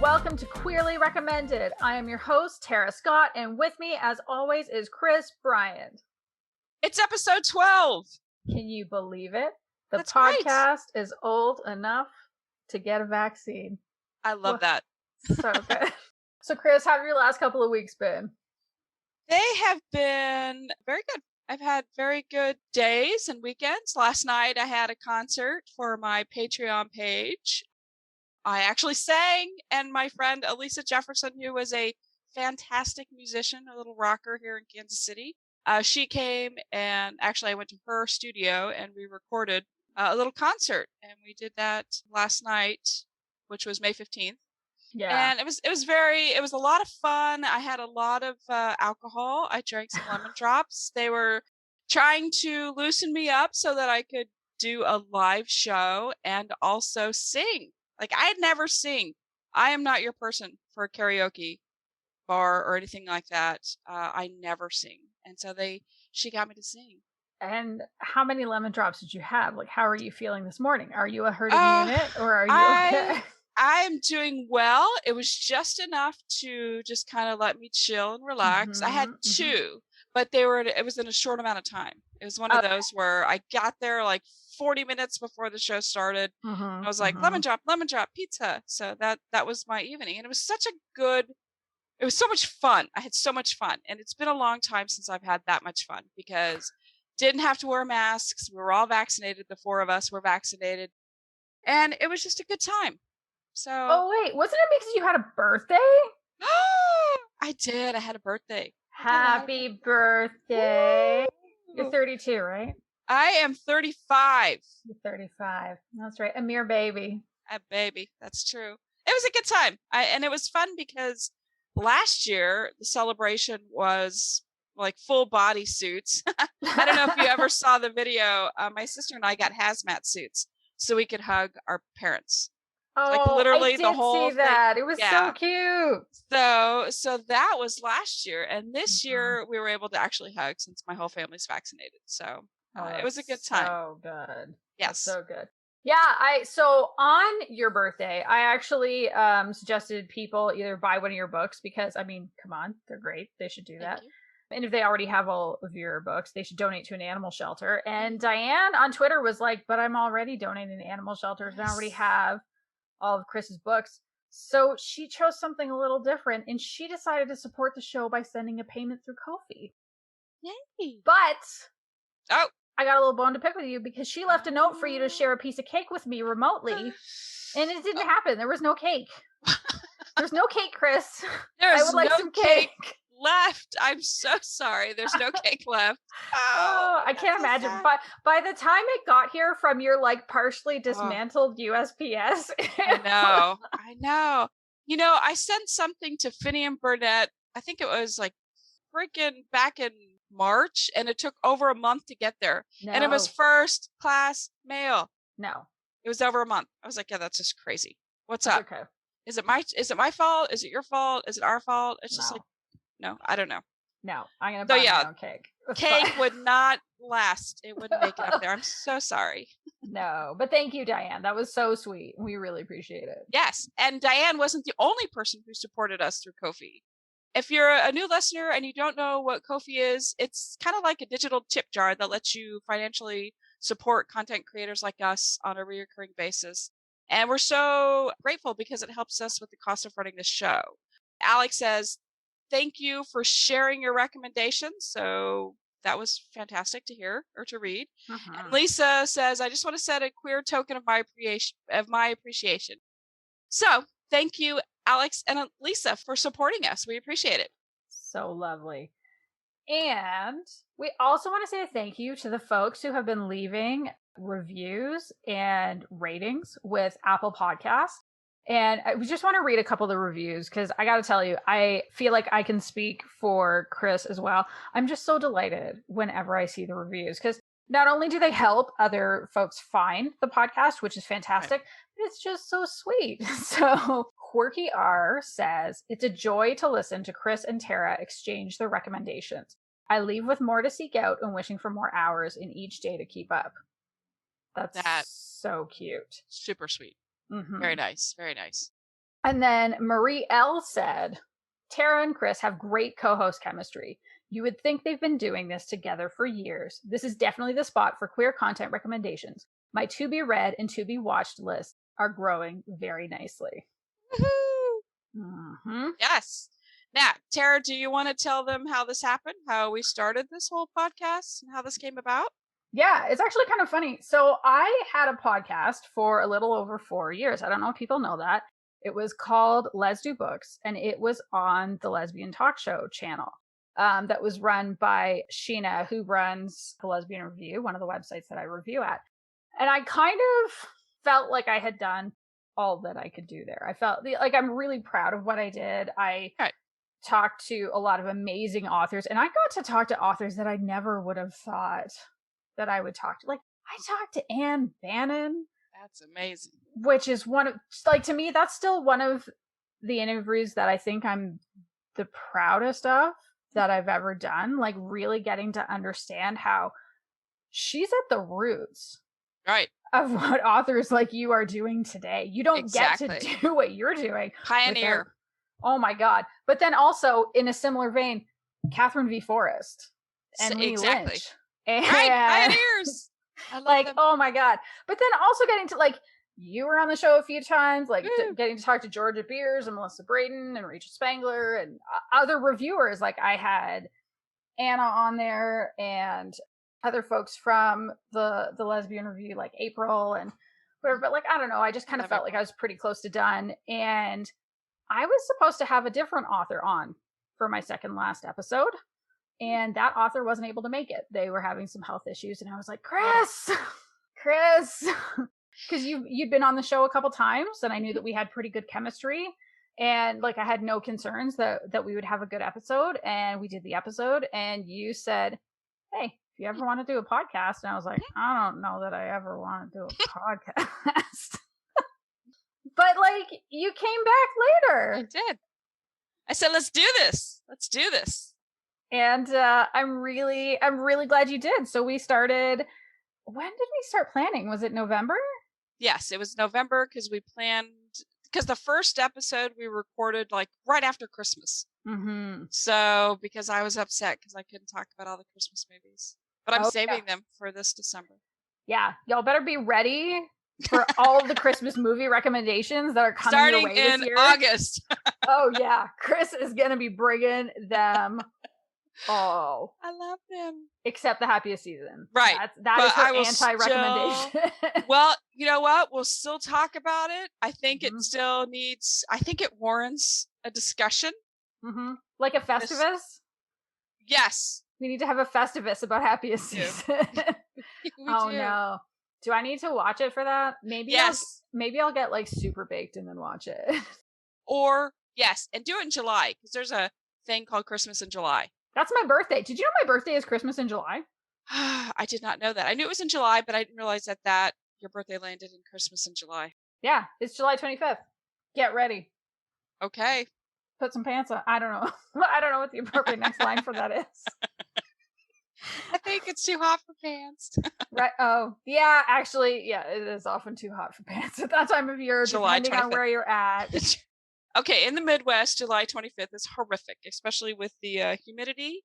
Welcome to Queerly Recommended. I am your host, Tara Scott, and with me, as always, is Chris Bryant. It's episode 12. Can you believe it? The That's podcast is old enough to get a vaccine. I love that. So good. So, Chris, how have your last couple of weeks been? They have been very good. I've had very good days and weekends. Last night I had a concert for my Patreon page. I actually sang, and my friend Elisa Jefferson, who was a fantastic musician, a little rocker here in Kansas City, she came, and actually I went to her studio and we recorded a little concert, and we did that last night, which was May 15th. Yeah. And it was a lot of fun. I had a lot of alcohol. I drank some lemon drops. They were trying to loosen me up so that I could do a live show and also sing. Like, I'd never sing. I am not your person for a karaoke bar or anything like that. I never sing. And so she got me to sing. And how many lemon drops did you have? Like, how are you feeling this morning? Are you a herding unit, or are you okay? I'm doing well. It was just enough to just kind of let me chill and relax. I had two, but it was in a short amount of time. It was one of those where I got there like 40 minutes before the show started. I was like, lemon drop, pizza. So that was my evening. And it was it was so much fun. I had so much fun. And it's been a long time since I've had that much fun because didn't have to wear masks. We were all vaccinated. The four of us were vaccinated. And it was just a good time. So. Oh, wait. Wasn't it because you had a birthday? I did. I had a birthday. Happy birthday. Woo. You're 32, right? I am 35. You're 35. That's right. A mere baby. A baby. That's true. It was a good time. And it was fun because last year the celebration was like full body suits. I don't know if you ever saw the video. My sister and I got hazmat suits so we could hug our parents. Oh, like literally I did the whole see that. thing. It was so cute. So that was last year, and this year we were able to actually hug since my whole family's vaccinated. So it was a good time. So good. Yes, that's so good. Yeah, so on your birthday, I actually suggested people either buy one of your books because, I mean, come on, they're great. They should do that. And if they already have all of your books, they should donate to an animal shelter. And Diane on Twitter was like, but I'm already donating to animal shelters and I already have all of Chris's books. So she chose something a little different, and she decided to support the show by sending a payment through Ko-fi. Yay. But I got a little bone to pick with you because she left a note for you to share a piece of cake with me remotely, and it didn't happen. There was no cake. There's no cake, Chris. I would like no some cake left. I'm so sorry. There's no cake left. Oh, I can't imagine. But by the time it got here from your like partially dismantled USPS, I know. You know, I sent something to Finney and Burnett. I think it was like freaking back in March, and it took over a month to get there. No. And it was first class mail. No, it was over a month. I was like, yeah, that's just crazy. What's up? Okay. Is it my fault? Is it your fault? Is it our fault? It's just like, no, I don't know. No, I'm going to buy my own cake. Cake would not last. It wouldn't make it up there. I'm so sorry. No, but thank you, Diane. That was so sweet. We really appreciate it. Yes, and Diane wasn't the only person who supported us through Ko-fi. If you're a new listener and you don't know what Ko-fi is, it's kind of like a digital tip jar that lets you financially support content creators like us on a recurring basis. And we're so grateful because it helps us with the cost of running the show. Alex says, thank you for sharing your recommendations. So that was fantastic to hear or to read. And Lisa says, I just want to set a queer token of my appreciation. So thank you, Alex and Lisa, for supporting us. We appreciate it. So lovely. And we also want to say a thank you to the folks who have been leaving reviews and ratings with Apple Podcasts. And I just want to read a couple of the reviews because I got to tell you, I feel like I can speak for Chris as well. I'm just so delighted whenever I see the reviews because not only do they help other folks find the podcast, which is fantastic, but it's just so sweet. So Quirky R says, it's a joy to listen to Kris and Tara exchange their recommendations. I leave with more to seek out and wishing for more hours in each day to keep up. That's so cute. Super sweet. Mm-hmm. Very nice. Very nice. And then Marie L said, Tara and Kris have great co-host chemistry. You would think they've been doing this together for years. This is definitely the spot for queer content recommendations. My to be read and to be watched lists are growing very nicely. Mm-hmm. Yes. Now, Tara, do you want to tell them how this happened, how we started this whole podcast, and how this came about? Yeah, it's actually kind of funny. So I had a podcast for a little over 4 years. I don't know if people know that. It was called Les Do Books, and it was on the Lesbian Talk Show channel that was run by Sheena, who runs the Lesbian Review, one of the websites that I review at. And I kind of felt like I had done all that I could do there. I felt like I'm really proud of what I did. I talked to a lot of amazing authors, and I got to talk to authors that I never would have thought that I would talk to. Like, I talked to Anne Bannon. That's amazing. Which is one of, like, to me, that's still one of the interviews that I think I'm the proudest of that I've ever done. Like, really getting to understand how she's at the roots of what authors like you are doing today. You don't get to do what you're doing. Pioneer. Oh my God. But then also, in a similar vein, Catherine V. Forrest and Lee Lynch. And pioneers. I love them. Oh my God. But then also getting to, like, you were on the show a few times, like getting to talk to Georgia Beers and Melissa Braden and Rachel Spangler and other reviewers. Like, I had Anna on there and other folks from the Lesbian Review, like April and whatever. But, like, I don't know. I just kind of felt like I was pretty close to done. And I was supposed to have a different author on for my second last episode. And that author wasn't able to make it. They were having some health issues. And I was like, Kris, because you'd been on the show a couple times, and I knew that we had pretty good chemistry. And, like, I had no concerns that we would have a good episode. And we did the episode. And you said, hey, if you ever want to do a podcast. And I was like, I don't know that I ever want to do a podcast. But, like, you came back later. I did. I said, let's do this. And I'm really glad you did. So we started, when did we start planning? Was it November? Yes, it was November, because the first episode we recorded, like, right after Christmas. Mm-hmm. So, because I was upset because I couldn't talk about all the Christmas movies. But I'm saving them for this December. Yeah, y'all better be ready for all the Christmas movie recommendations that are coming starting your way this in year. August. Oh yeah, Kris is gonna be bringing them all. I love them. Except the happiest season. Right. That is her anti-recommendation. Well, you know what? We'll still talk about it. I think it still needs, I think it warrants a discussion. Mm-hmm. Like a Festivus? Yes. We need to have a Festivus about happiest season. Oh no. Do I need to watch it for that? Maybe yes. Maybe I'll get, like, super baked and then watch it. Or yes, and do it in July, because there's a thing called Christmas in July. That's my birthday. Did you know my birthday is Christmas in July? I did not know that. I knew it was in July, but I didn't realize that your birthday landed in Christmas in July. Yeah, it's July 25th. Get ready. Okay. Put some pants on. I don't know. I don't know what the appropriate next line for that is. I think it's too hot for pants. Right. Oh, yeah. Actually, yeah, it is often too hot for pants at that time of year, depending on where you're at. Okay, in the Midwest, July 25th is horrific, especially with the humidity,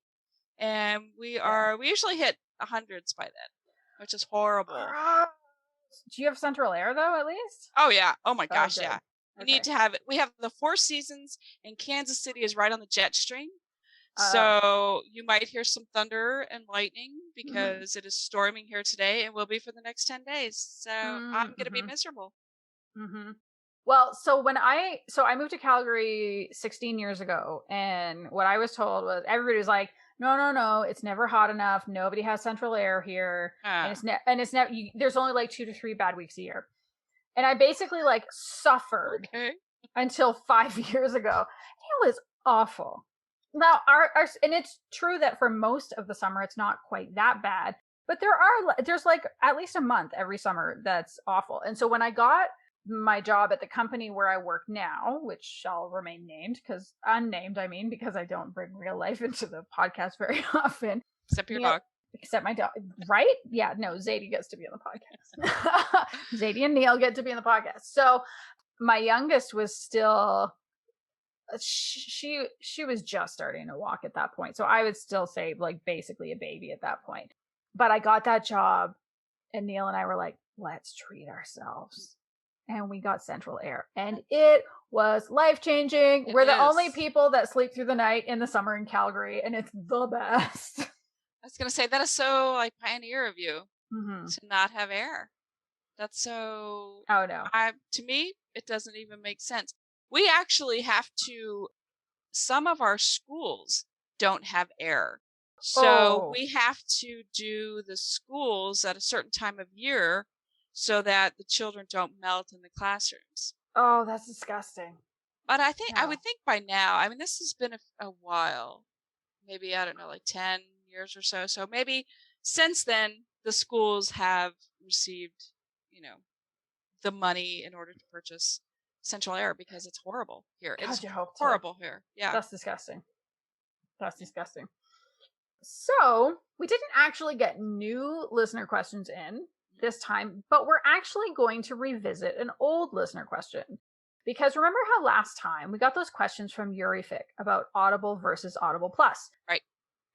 and we usually hit 100s by then, which is horrible. Do you have central air though, at least? Oh yeah. Oh my gosh, yeah. We need to have it. We have the Four Seasons, and Kansas City is right on the jet stream. So you might hear some thunder and lightning because it is storming here today and will be for the next 10 days. So I'm going to be miserable. Mm-hmm. Well, so I moved to Calgary 16 years ago, and what I was told was everybody was like, no, it's never hot enough. Nobody has central air here. And it's never, there's only like 2 to 3 bad weeks a year. And I basically, like, suffered until 5 years ago. It was awful. Now, and it's true that for most of the summer, it's not quite that bad, but there's like at least a month every summer that's awful. And so when I got my job at the company where I work now, which shall remain named, because unnamed, I mean, because I don't bring real life into the podcast very often. Except your dog. Except my dog, right? Yeah, no, Zadie gets to be on the podcast. Zadie and Neil get to be on the podcast. So my youngest was still, she was just starting to walk at that point. So I would still say like basically a baby at that point. But I got that job and Neil and I were like, let's treat ourselves. And we got central air. And it was life-changing. We're the only people that sleep through the night in the summer in Calgary, and it's the best. I was going to say, that is so like pioneer of you to not have air. That's so... Oh, no. To me, it doesn't even make sense. We actually have to... Some of our schools don't have air. So we have to do the schools at a certain time of year so that the children don't melt in the classrooms. Oh, that's disgusting. But I think, I would think by now, I mean, this has been a while, maybe, I don't know, like 10 years or so. So maybe since then, the schools have received, you know, the money in order to purchase central air because it's horrible here. God, it's horrible here. Yeah. That's disgusting. That's disgusting. So we didn't actually get new listener questions in this time, but we're actually going to revisit an old listener question. Because remember how last time we got those questions from Yuri Fick about Audible versus Audible Plus? Right.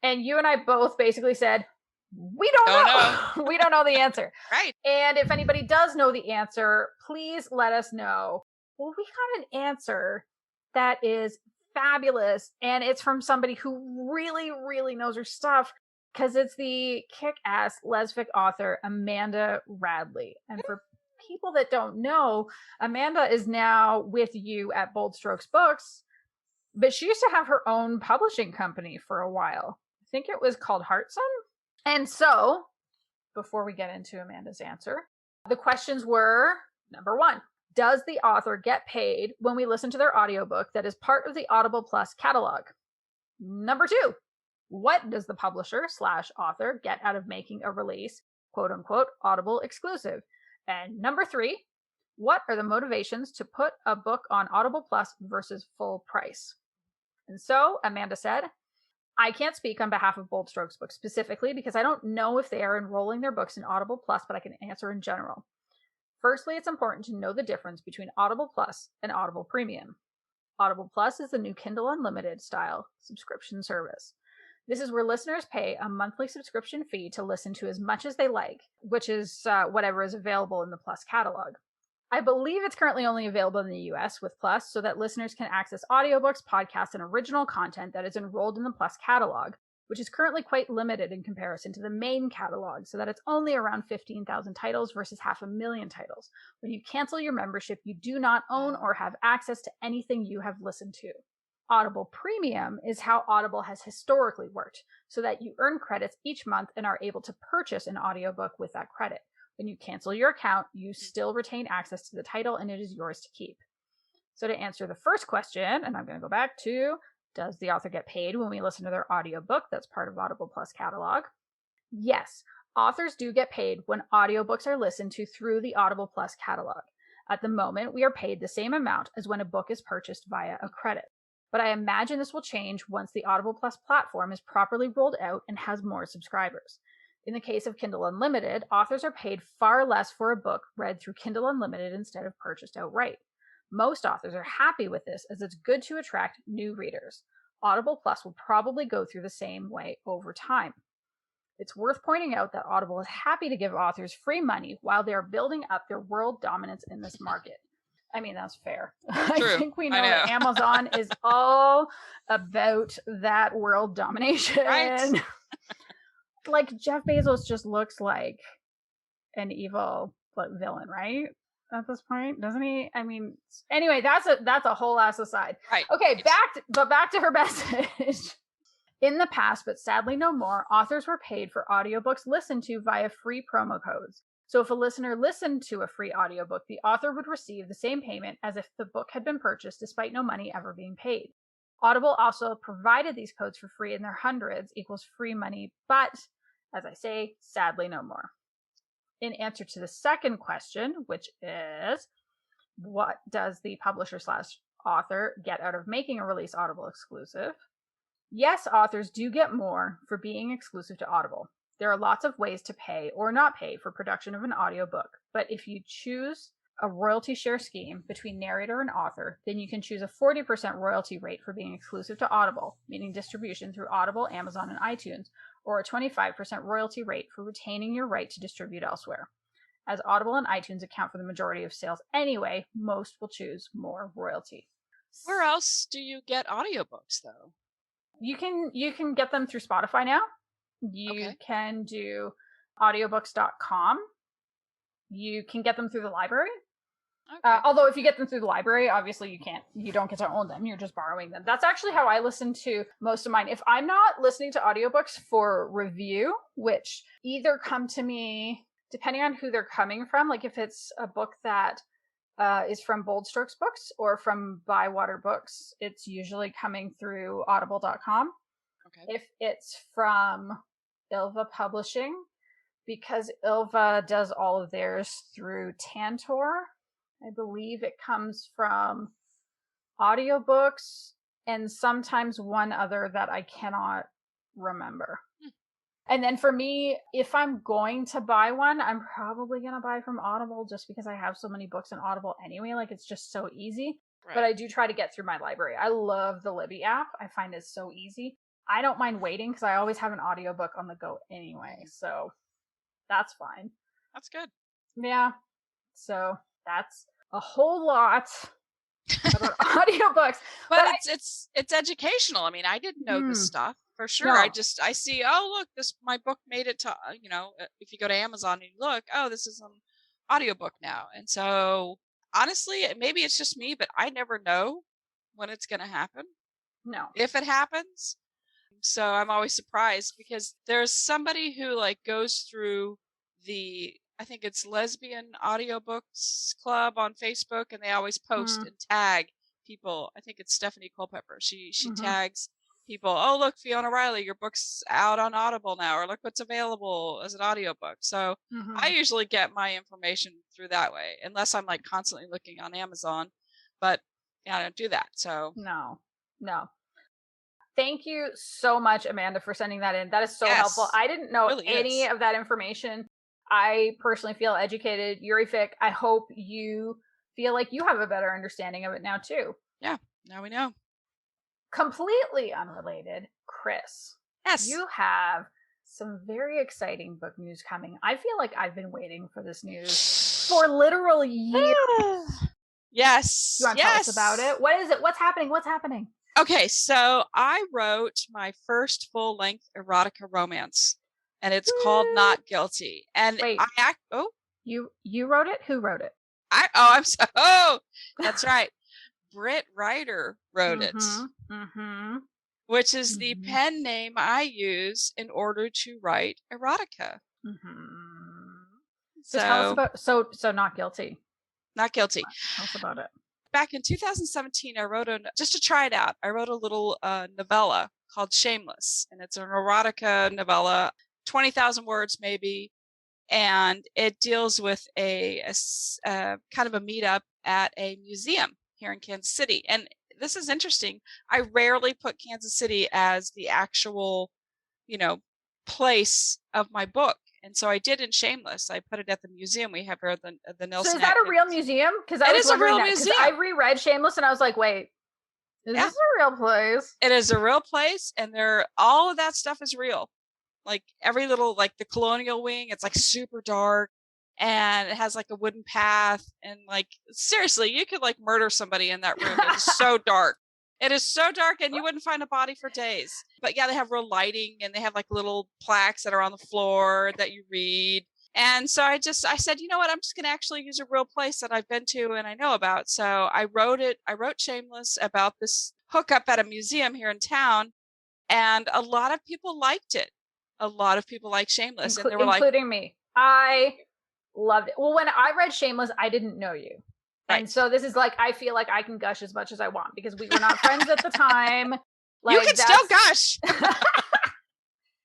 And you and I both basically said, we don't know. We don't know the answer. Right. And if anybody does know the answer, please let us know. Well, we got an answer that is fabulous, and it's from somebody who really, really knows her stuff, because it's the kick-ass lesfic author Amanda Radley. And for people that don't know, Amanda is now with you at Bold Strokes Books, but she used to have her own publishing company for a while. I think it was called Heartson. And so, before we get into Amanda's answer, the questions were, number 1, does the author get paid when we listen to their audiobook that is part of the Audible Plus catalog? Number 2, what does the publisher/author get out of making a release, quote unquote, Audible exclusive? And number 3, what are the motivations to put a book on Audible Plus versus full price? And so Amanda said, I can't speak on behalf of Bold Strokes Books specifically because I don't know if they are enrolling their books in Audible Plus, but I can answer in general. Firstly, it's important to know the difference between Audible Plus and Audible Premium. Audible Plus is the new Kindle Unlimited style subscription service. This is where listeners pay a monthly subscription fee to listen to as much as they like, which is whatever is available in the Plus catalog. I believe it's currently only available in the US with Plus so that listeners can access audiobooks, podcasts, and original content that is enrolled in the Plus catalog, which is currently quite limited in comparison to the main catalog, so that it's only around 15,000 titles versus 500,000 titles. When you cancel your membership, you do not own or have access to anything you have listened to. Audible Premium is how Audible has historically worked, so that you earn credits each month and are able to purchase an audiobook with that credit. When you cancel your account, you still retain access to the title and it is yours to keep. So to answer the first question, and I'm going to go back to, does the author get paid when we listen to their audiobook that's part of Audible Plus catalog? Yes, authors do get paid when audiobooks are listened to through the Audible Plus catalog. At the moment, we are paid the same amount as when a book is purchased via a credit. But I imagine this will change once the Audible Plus platform is properly rolled out and has more subscribers. In the case of Kindle Unlimited, authors are paid far less for a book read through Kindle Unlimited instead of purchased outright. Most authors are happy with this as it's good to attract new readers. Audible Plus will probably go through the same way over time. It's worth pointing out that Audible is happy to give authors free money while they are building up their world dominance in this market. I mean, that's fair. True. I think we know that Amazon is all about that world domination. Right. Like, Jeff Bezos just looks like an evil villain, right? At this point, doesn't he? I mean, anyway, that's a whole ass aside. Right. Okay, back to her message. In the past, but sadly no more, authors were paid for audiobooks listened to via free promo codes. So if a listener listened to a free audiobook, the author would receive the same payment as if the book had been purchased, despite no money ever being paid. Audible also provided these codes for free in their hundreds equals free money, but as I say, sadly no more. In answer to the second question, which is, what does the publisher/author get out of making a release Audible exclusive? Yes, authors do get more for being exclusive to Audible. There are lots of ways to pay or not pay for production of an audiobook, but if you choose a royalty share scheme between narrator and author, then you can choose a 40% royalty rate for being exclusive to Audible, meaning distribution through Audible, Amazon, and iTunes, or a 25% royalty rate for retaining your right to distribute elsewhere. As Audible and iTunes account for the majority of sales anyway, most will choose more royalty. Where else do you get audiobooks, though? You can get them through Spotify now. You can do audiobooks.com. You can get them through the library. Okay. Although if you get them through the library, obviously you don't get to own them. You're just borrowing them. That's actually how I listen to most of mine. If I'm not listening to audiobooks for review, which either come to me, depending on who they're coming from, like if it's a book that is from Bold Strokes Books or from Bywater Books, it's usually coming through audible.com. Okay. If it's from Ilva Publishing, because Ilva does all of theirs through Tantor, I believe it comes from audiobooks and sometimes one other that I cannot remember. And then for me, if I'm going to buy one, I'm probably going to buy from Audible just because I have so many books in Audible anyway. Like, it's just so easy. Right. But I do try to get through my library. I love the Libby app. I find it so easy. I don't mind waiting because I always have an audiobook on the go anyway. So that's fine. That's good. Yeah. So that's a whole lot about audiobooks. But it's educational. I mean, I didn't know this stuff for sure. No. I see, oh, look, my book made it to, if you go to Amazon and you look, oh, this is an audiobook now. And so honestly, maybe it's just me, but I never know when it's going to happen. No. If it happens. So I'm always surprised because there's somebody who like goes through I think it's Lesbian Audiobooks Club on Facebook, and they always post and tag people. I think it's Stephanie Culpepper. She tags people. Oh, look, Fiona Riley, your book's out on Audible now, or look what's available as an audiobook. So I usually get my information through that way, unless I'm like constantly looking on Amazon. But yeah, I don't do that. So no. Thank you so much, Amanda, for sending that in. That is so helpful. I didn't know any of that information. I personally feel educated. Yurific, I hope you feel like you have a better understanding of it now, too. Yeah, now we know. Completely unrelated, Kris. Yes. You have some very exciting book news coming. I feel like I've been waiting for this news for literal years. Yes. You want to tell us about it? What is it? What's happening? Okay, so I wrote my first full-length erotica romance, and it's called Not Guilty. And wait, you wrote it? Who wrote it? That's right. Brit Ryder wrote it, which is the pen name I use in order to write erotica. So tell us about so Not Guilty. Not Guilty. Tell us about it. Back in 2017, I wrote just to try it out. I wrote a little novella called Shameless, and it's an erotica novella, 20,000 words maybe, and it deals with a kind of a meetup at a museum here in Kansas City. And this is interesting. I rarely put Kansas City as the actual, place of my book. And so I did in Shameless. I put it at the museum we have here at the Nelson. So is that a real museum? Because it is a real museum. I reread Shameless and I was like, wait, is this a real place? It is a real place, and all of that stuff is real. Like every little, like the colonial wing, it's like super dark, and it has like a wooden path, and like seriously, you could like murder somebody in that room. It's so dark. It is so dark, and you wouldn't find a body for days. But yeah, they have real lighting, and they have like little plaques that are on the floor that you read. And so I said, you know what, I'm just going to actually use a real place that I've been to and I know about. So I wrote Shameless about this hookup at a museum here in town, and a lot of people liked it. A lot of people like Shameless, and they were including me. I loved it. Well, when I read Shameless, I didn't know you. Right. And so this is like, I feel like I can gush as much as I want because we were not friends at the time. Like, you can still gush.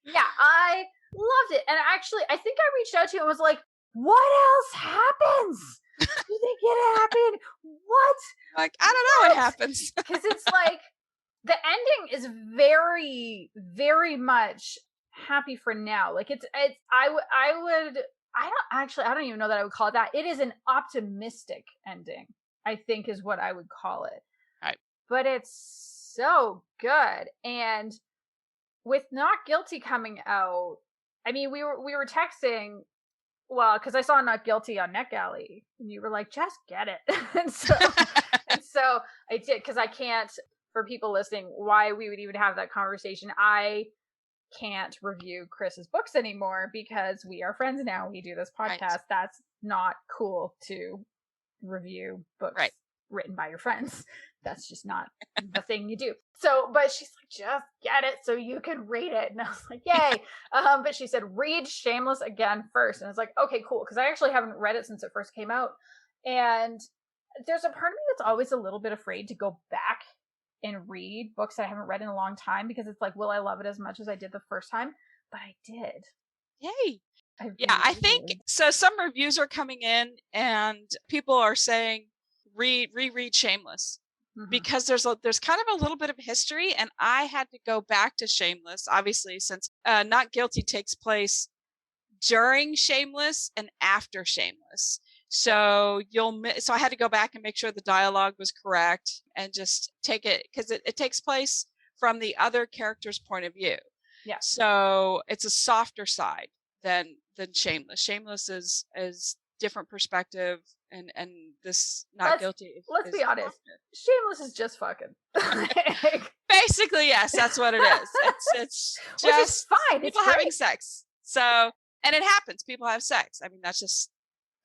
Yeah, I loved it. And actually, I think I reached out to you and was like, what else happens? Do they get happy? What? Like, I don't know what happens. Because it's like, the ending is very, very much happy for now. Like I I don't even know that I would call it that. It is an optimistic ending, I think is what I would call it. Right. But it's so good. And with Not Guilty coming out, I mean, we were texting, well, because I saw Not Guilty on NetGalley, and you were like, just get it. and so I did, because I can't, for people listening, why we would even have that conversation. I can't review Kris's books anymore because we are friends now. We do this podcast. Right. That's not cool to review books written by your friends. That's just not the thing you do. So, but she's like, just get it so you can read it. And I was like, yay. But she said, read Shameless again first. And I was like, okay, cool. Because I actually haven't read it since it first came out. And there's a part of me that's always a little bit afraid to go back and read books that I haven't read in a long time, because it's like, will I love it as much as I did the first time? But I did. Yay. I think so. Some reviews are coming in and people are saying reread Shameless, because there's kind of a little bit of history, and I had to go back to Shameless, obviously, since Not Guilty takes place during Shameless and after Shameless. So so I had to go back and make sure the dialogue was correct and just take it, because it takes place from the other character's point of view. Yeah. So it's a softer side than Shameless. Shameless is different perspective, and this Not Guilty. Let's be honest. Softer. Shameless is just fucking. Basically, yes, that's what it is. It's just which is fine. People having sex. So, and it happens. People have sex. I mean, that's just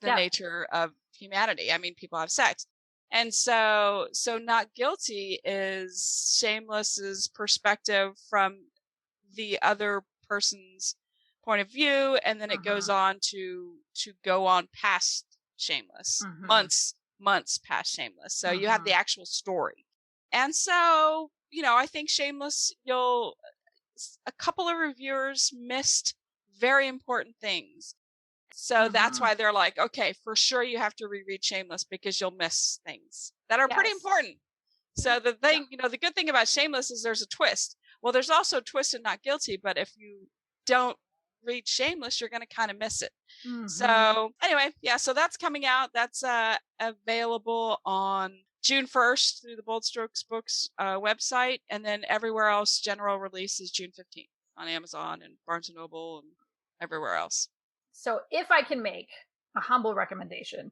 the nature of humanity. I mean, people have sex. And so Not Guilty is Shameless's perspective from the other person's point of view, and then it goes on to go on past Shameless, months past Shameless. So you have the actual story. And so, I think Shameless, a couple of reviewers missed very important things. So that's why they're like, okay, for sure you have to reread Shameless, because you'll miss things that are pretty important. So the thing, the good thing about Shameless is there's a twist. Well, there's also a twist in Not Guilty, but if you don't read Shameless, you're going to kind of miss it. So anyway, so that's coming out. That's available on June 1st through the Bold Strokes Books website, and then everywhere else, general release is June 15th on Amazon and Barnes & Noble and everywhere else. So if I can make a humble recommendation,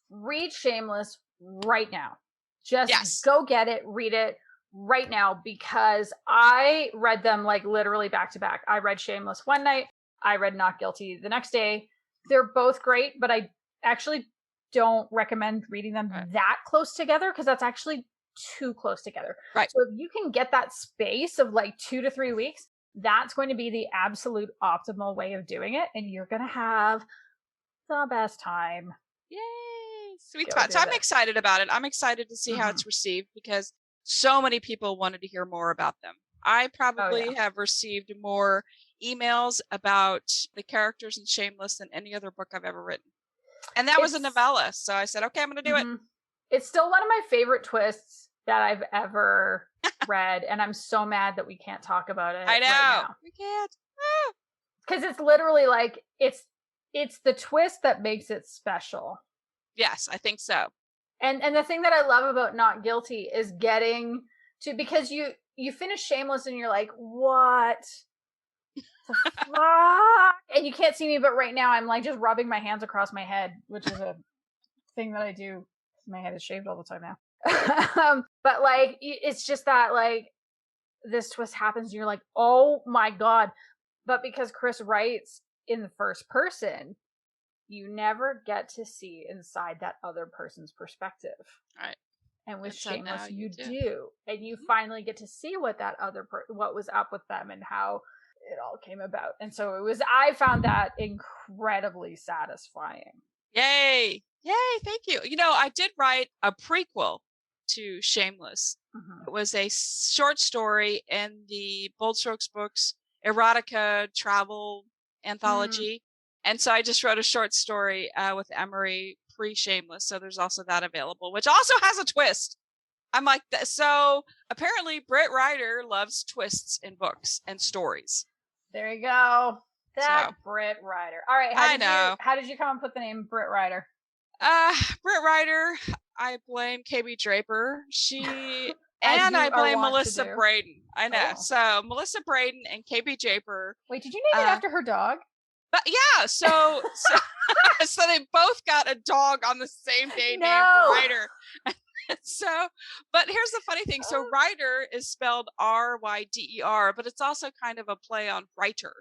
read Shameless right now. Just go get it, read it right now, because I read them like literally back to back. I read Shameless one night. I read Not Guilty the next day. They're both great, but I actually don't recommend reading them that close together, because that's actually too close together. Right. So if you can get that space of like 2 to 3 weeks, that's going to be the absolute optimal way of doing it. And you're going to have the best time. Yay. Sweet spot. So I'm excited about it. I'm excited to see how it's received, because so many people wanted to hear more about them. I probably have received more emails about the characters in Shameless than any other book I've ever written. And that was a novella. So I said, okay, I'm going to do it. It's still one of my favorite twists that I've ever read. And I'm so mad that we can't talk about it. I know. Right now. We can't. Because it's literally like, it's the twist that makes it special. Yes, I think so. And the thing that I love about Not Guilty is getting to, because you finish Shameless and you're like, what the fuck? And you can't see me, but right now I'm like just rubbing my hands across my head, which is a thing that I do. My head is shaved all the time now. But like, it's just that like this twist happens and you're like, oh my God. But because Kris writes in the first person, you never get to see inside that other person's perspective. Right. And with Shameless, you do. And you finally get to see what that what was up with them and how it all came about. And so I found that incredibly satisfying. Yay. Yay. Thank you. I did write a prequel to Shameless. It was a short story in the Bold Strokes Books erotica travel anthology. And so I just wrote a short story with Emery pre-Shameless. So there's also that available, which also has a twist. I'm like, so apparently Brit Ryder loves twists in books and stories. There you go. That Brit Ryder. All right, how did you come up with the name Brit Ryder? Brit Ryder, I blame KB Draper. And I blame Melissa Braden. I know. Oh. So Melissa Braden and KB Draper. Wait, did you name it after her dog? But yeah, so they both got a dog on the same day named Ryder. But here's the funny thing. So Ryder is spelled R-Y-D-E-R, but it's also kind of a play on writer.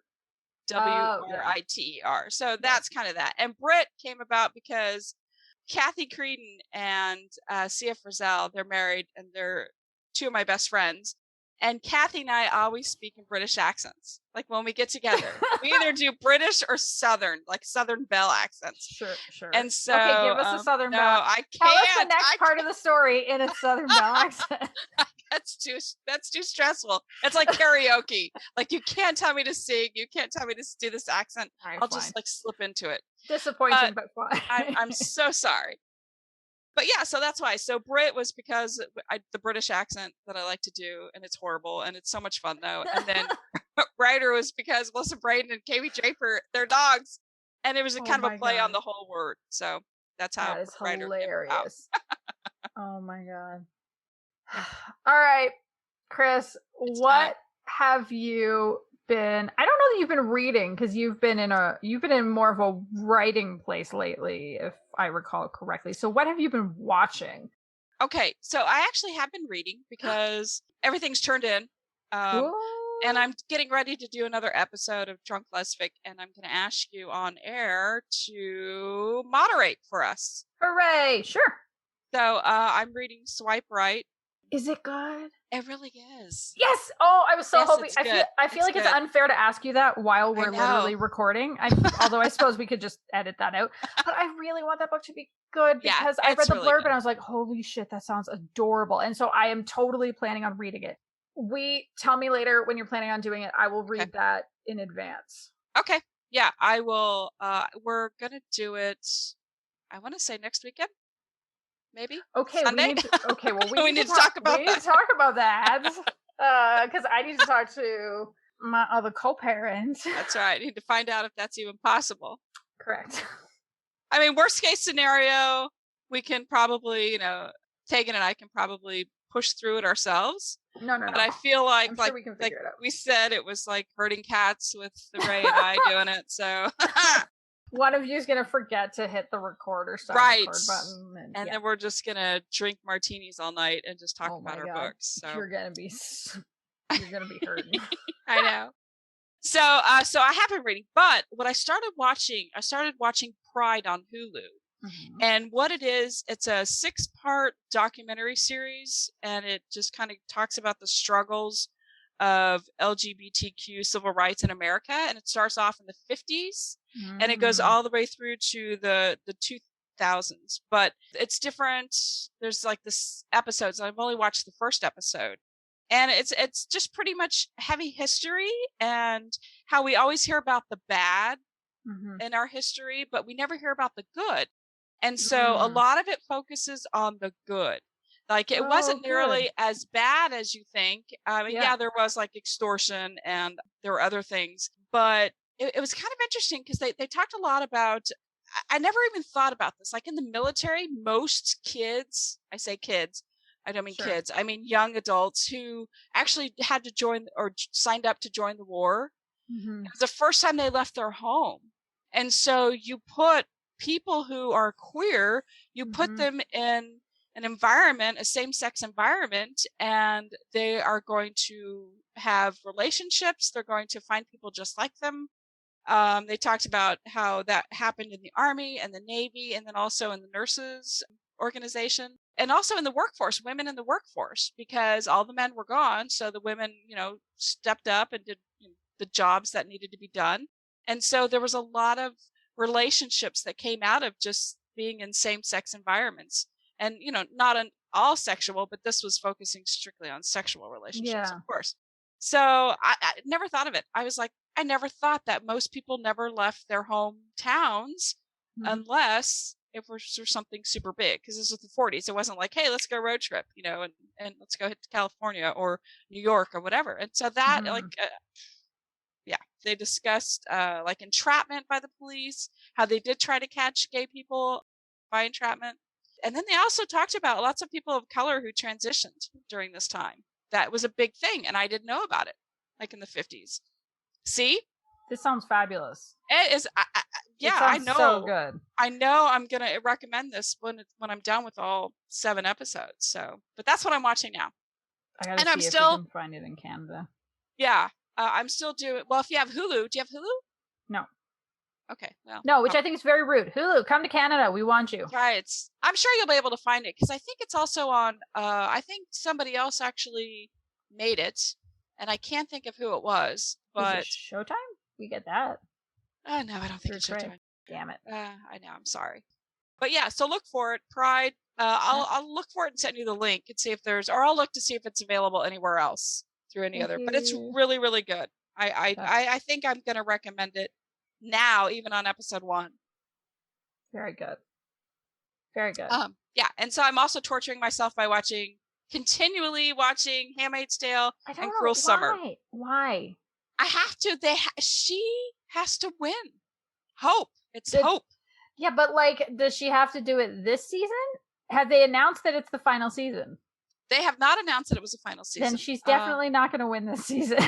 W-R-I-T-E-R. So that's kind of that. And Brit came about because Kathy Creedon and C.F. Rizal, they're married and they're two of my best friends. And Kathy and I always speak in British accents. Like when we get together, we either do British or Southern, like Southern Belle accents. Sure. And so, okay, give us a Southern Belle. I can't. Tell us the next part of the story in a Southern Belle accent. That's too stressful. It's like karaoke. Like you can't tell me to sing. You can't tell me to do this accent. I'll just like slip into it. Disappointing, but fine. I'm so sorry. But yeah, so that's why. So Brit was because the British accent that I like to do, and it's horrible, and it's so much fun though. And then Ryder was because Melissa Braden and KB Draper, they're dogs, and it was kind of a play on the whole word. So that's how. That is hilarious. Oh my god! All right, Kris, what have you been? I don't know that you've been reading because you've been in more of a writing place lately, if I recall correctly. So what have you been watching? Okay, so I actually have been reading because everything's turned in. And I'm getting ready to do another episode of Drunk Lesbic, and I'm going to ask you on air to moderate for us. Hooray! Sure. So I'm reading Swipe Right. Is it good? It really is. Yes. Oh, I was so hoping. I feel like it's unfair to ask you that while we're literally recording. Although I suppose we could just edit that out. But I really want that book to be good because I read the blurb and I was like, "Holy shit, that sounds adorable!" And so I am totally planning on reading it. Tell me later when you're planning on doing it. I will read that in advance. Okay. Yeah, I will. We're gonna do it. I want to say next weekend. Maybe. Okay. Sunday? We need to talk about that. Because I need to talk to my other co-parent. That's right. I need to find out if that's even possible. Correct. I mean, worst case scenario, we can probably, Tegan and I can probably push through it ourselves. No. But I feel like, I'm sure we can figure it out. We said, it was like herding cats with the Ray and I doing it. So. One of you is going to forget to hit the record or stop the record button. And then we're just going to drink martinis all night and just talk about our books. So. You're going to be hurting. I know. So I have been reading, but what I started watching Pride on Hulu. Mm-hmm. And what it is, it's a 6-part documentary series, and it just kind of talks about the struggles of LGBTQ civil rights in America. And it starts off in the 50s and it goes all the way through to the 2000s, but it's different. There's like this episodes. I've only watched the first episode, and it's just pretty much heavy history and how we always hear about the bad in our history, but we never hear about the good. And so a lot of it focuses on the good. Like it wasn't nearly as bad as you think. I mean, there was like extortion and there were other things, but it was kind of interesting because they talked a lot about, I never even thought about this. Like in the military, most kids, I say kids, I don't mean kids, I mean young adults who actually had to join or signed up to join the war. It was the first time they left their home. And so you put people who are queer, you put them in an environment, a same-sex environment, and they are going to have relationships. They're going to find people just like them. They talked about how that happened in the Army and the Navy, and then also in the nurses organization, and also in the workforce, women in the workforce, because all the men were gone. So the women, stepped up and did the jobs that needed to be done. And so there was a lot of relationships that came out of just being in same-sex environments. And, not all sexual, but this was focusing strictly on sexual relationships, of course. So I never thought of it. I was like, I never thought that most people never left their hometowns unless if it was something super big, because this was the 40s. It wasn't like, hey, let's go road trip, and let's go hit to California or New York or whatever. And so that They discussed like entrapment by the police, how they did try to catch gay people by entrapment. And then they also talked about lots of people of color who transitioned during this time. That was a big thing, and I didn't know about it, like in the 50s. See? This sounds fabulous. It is. Yeah, I know. So good. I know I'm going to recommend this when I'm done with all 7 episodes. So, but that's what I'm watching now. I gotta see if we can find it in Canada. Yeah. I'm still doing, well, if you have Hulu, do you have Hulu? No. Okay. Well, no, which I think is very rude. Hulu, come to Canada. We want you. Right. I'm sure you'll be able to find it because I think it's also on, I think somebody else actually made it and I can't think of who it was, but. Is it Showtime? We get that. Oh, no, I don't think it's Showtime. Damn it. I know. I'm sorry. But yeah, so look for it. Pride. I'll look for it and send you the link and see if there's, or I'll look to see if it's available anywhere else through any other. But it's really, really good. I think I'm going to recommend it now, even on episode 1. Very good. Very good. Yeah, and so I'm also torturing myself by continually watching Handmaid's Tale and Cruel Summer. Why? I have to. She has to win. Hope. It's hope. Yeah, but like, does she have to do it this season? Have they announced that it's the final season? They have not announced that it was the final season. Then she's definitely not going to win this season.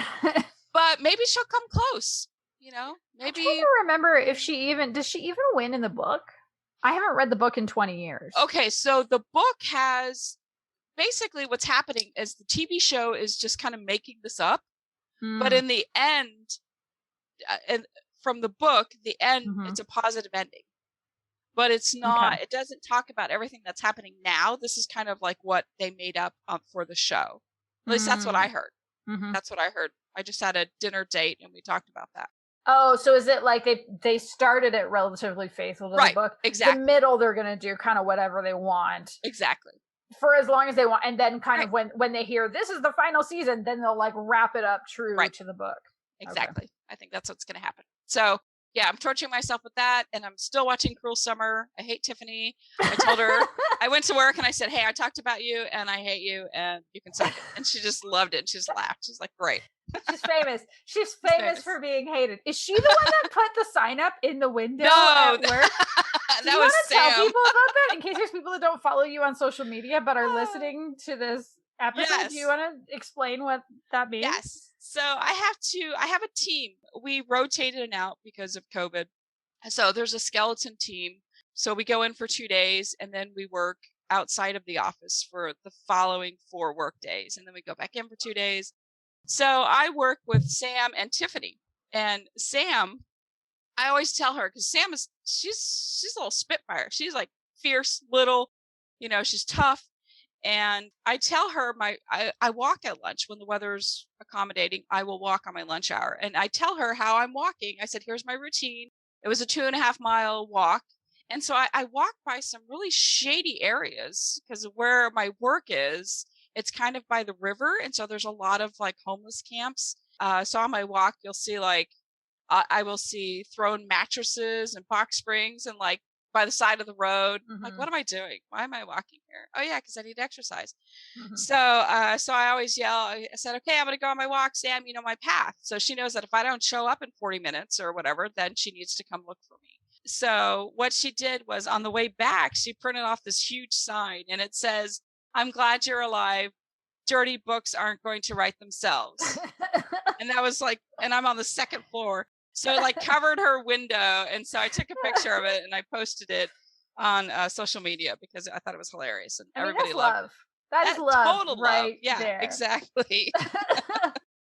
But maybe she'll come close. You know, maybe. I can't remember if does she even win in the book? I haven't read the book in 20 years. Okay, so the book has basically what's happening is the TV show is just kind of making this up. But in the end, and from the book, the end, it's a positive ending. But it's not, it doesn't talk about everything that's happening now. This is kind of like what they made up for the show. At least that's what I heard. That's what I heard. I just had a dinner date and we talked about that. Oh, so is it like they started it relatively faithful to the book? Exactly. The middle, they're going to do kind of whatever they want. Exactly. For as long as they want. And then kind of when they hear this is the final season, then they'll like wrap it up true to the book. Exactly. Okay. I think that's what's going to happen. So yeah, I'm torturing myself with that. And I'm still watching Cruel Summer. I hate Tiffany. I told her, I went to work and I said, hey, I talked about you and I hate you and you can suck it. And she just loved it. She just laughed. She's like, great. She's famous. She's famous for being hated. Is she the one that put the sign up in the window at work? Do you want to tell people about that in case there's people that don't follow you on social media but are listening to this episode? Yes. Do you want to explain what that means? Yes. So I have a team. We rotated it out because of COVID. So there's a skeleton team. So we go in for 2 days and then we work outside of the office for the following 4 work days. And then we go back in for 2 days. So I work with Sam and Tiffany. And Sam, I always tell her, because Sam she's a little spitfire. She's like fierce, little, she's tough. And I tell her I walk at lunch when the weather's accommodating. I will walk on my lunch hour. And I tell her how I'm walking. I said, here's my routine. It was a 2.5 mile walk. And so I walk by some really shady areas because where my work is, it's kind of by the river. And so there's a lot of like homeless camps. So on my walk, you'll see like, I will see thrown mattresses and box springs and like by the side of the road. Like, what am I doing? Why am I walking here? Oh yeah, because I need exercise. So I always yell. I said, okay, I'm going to go on my walk, Sam. You know my path. So she knows that if I don't show up in 40 minutes or whatever, then she needs to come look for me. So what she did was on the way back, she printed off this huge sign and it says, I'm glad you're alive. Dirty books aren't going to write themselves. And that was like, and I'm on the 2nd floor. So it like covered her window. And so I took a picture of it and I posted it on social media because I thought it was hilarious. And everybody loved it. That is love. Total right love. Yeah, there. Exactly.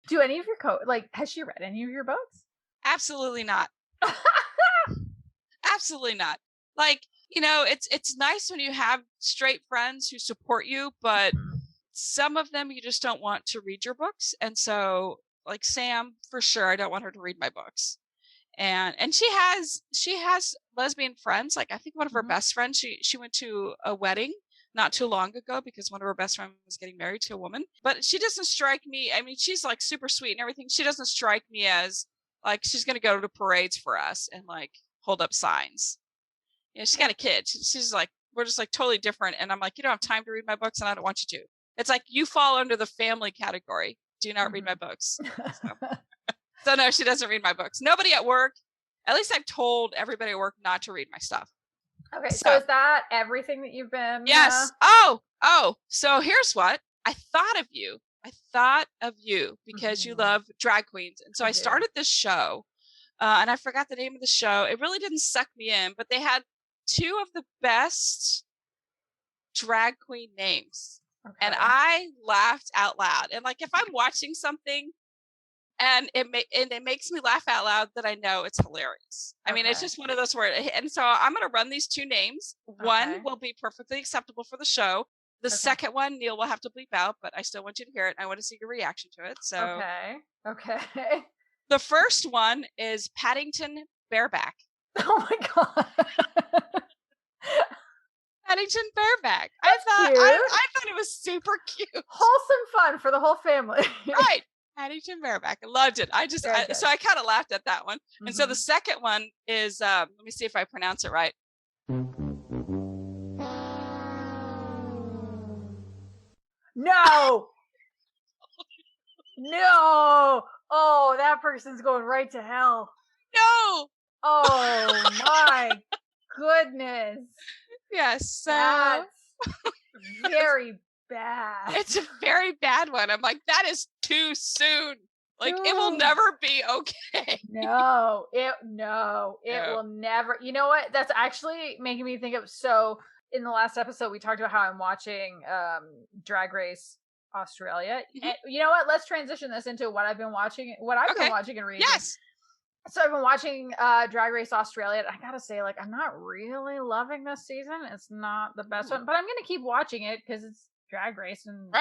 Do any of your has she read any of your books? Absolutely not. Absolutely not. Like, it's nice when you have straight friends who support you, but some of them you just don't want to read your books. And so like Sam, for sure, I don't want her to read my books. And she has lesbian friends. Like I think one of her best friends, she went to a wedding not too long ago because one of her best friends was getting married to a woman. But she doesn't strike me. I mean, she's like super sweet and everything. She doesn't strike me as like she's going to go to parades for us and like hold up signs. She's got a kid. She's like, we're just like totally different. And I'm like, you don't have time to read my books and I don't want you to. It's like you fall under the family category. Do not read my books. So So no, she doesn't read my books. Nobody at work. At least I've told everybody at work not to read my stuff. Okay, so is that everything that you've been? Yes. So here's what I thought of you. Because you love drag queens, and so I started this show, and I forgot the name of the show. It really didn't suck me in, but they had two of the best drag queen names, and I laughed out loud. And like, if I'm watching something and it makes me laugh out loud, that I know it's hilarious. I mean, it's just one of those words. And so I'm going to run these two names. One will be perfectly acceptable for the show. The second one, Neil will have to bleep out, but I still want you to hear it. I want to see your reaction to it. So okay. The first one is Paddington Bareback. Oh my God. Paddington Bareback. I thought it was super cute. Wholesome fun for the whole family. Right. Paddington Bareback. I loved it. So I kind of laughed at that one. Mm-hmm. And so the second one is, let me see if I pronounce it right. No. No. Oh, that person's going right to hell. No. Oh my goodness. Yes. That's very bad. It's a very bad one. I'm like, that is too soon. Like, it will never be okay. No, it will never. You know what? That's actually making me think of, so in the last episode, we talked about how I'm watching Drag Race Australia. Mm-hmm. And you know what? Let's transition this into what I've been watching and reading. Yes. So I've been watching Drag Race Australia. I gotta say, like, I'm not really loving this season. It's not the best one, but I'm gonna keep watching it because it's Drag Race and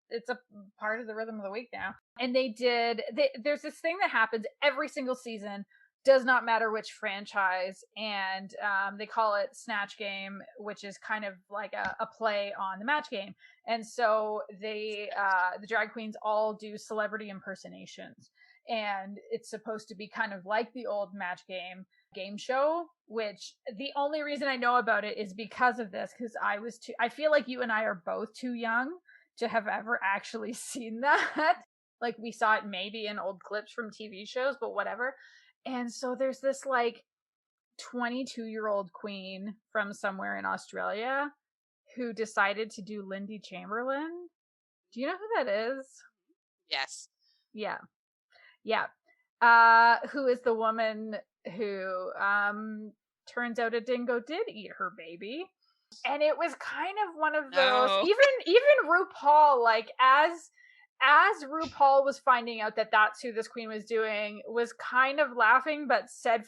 it's a part of the rhythm of the week now. And there's this thing that happens every single season, does not matter which franchise, and they call it Snatch Game, which is kind of like a play on the Match Game. And so the drag queens all do celebrity impersonations, and it's supposed to be kind of like the old Match game show, which the only reason I know about it is because of this, because I feel like you and I are both too young to have ever actually seen that. Like, we saw it maybe in old clips from TV shows, but whatever. And so there's this like 22-year-old queen from somewhere in Australia who decided to do Lindy Chamberlain. Do you know who that is? Yes. Yeah. Who is the woman who turns out a dingo did eat her baby. And it was kind of one of those, even RuPaul, like, as RuPaul was finding out that that's who this queen was doing, was kind of laughing, but said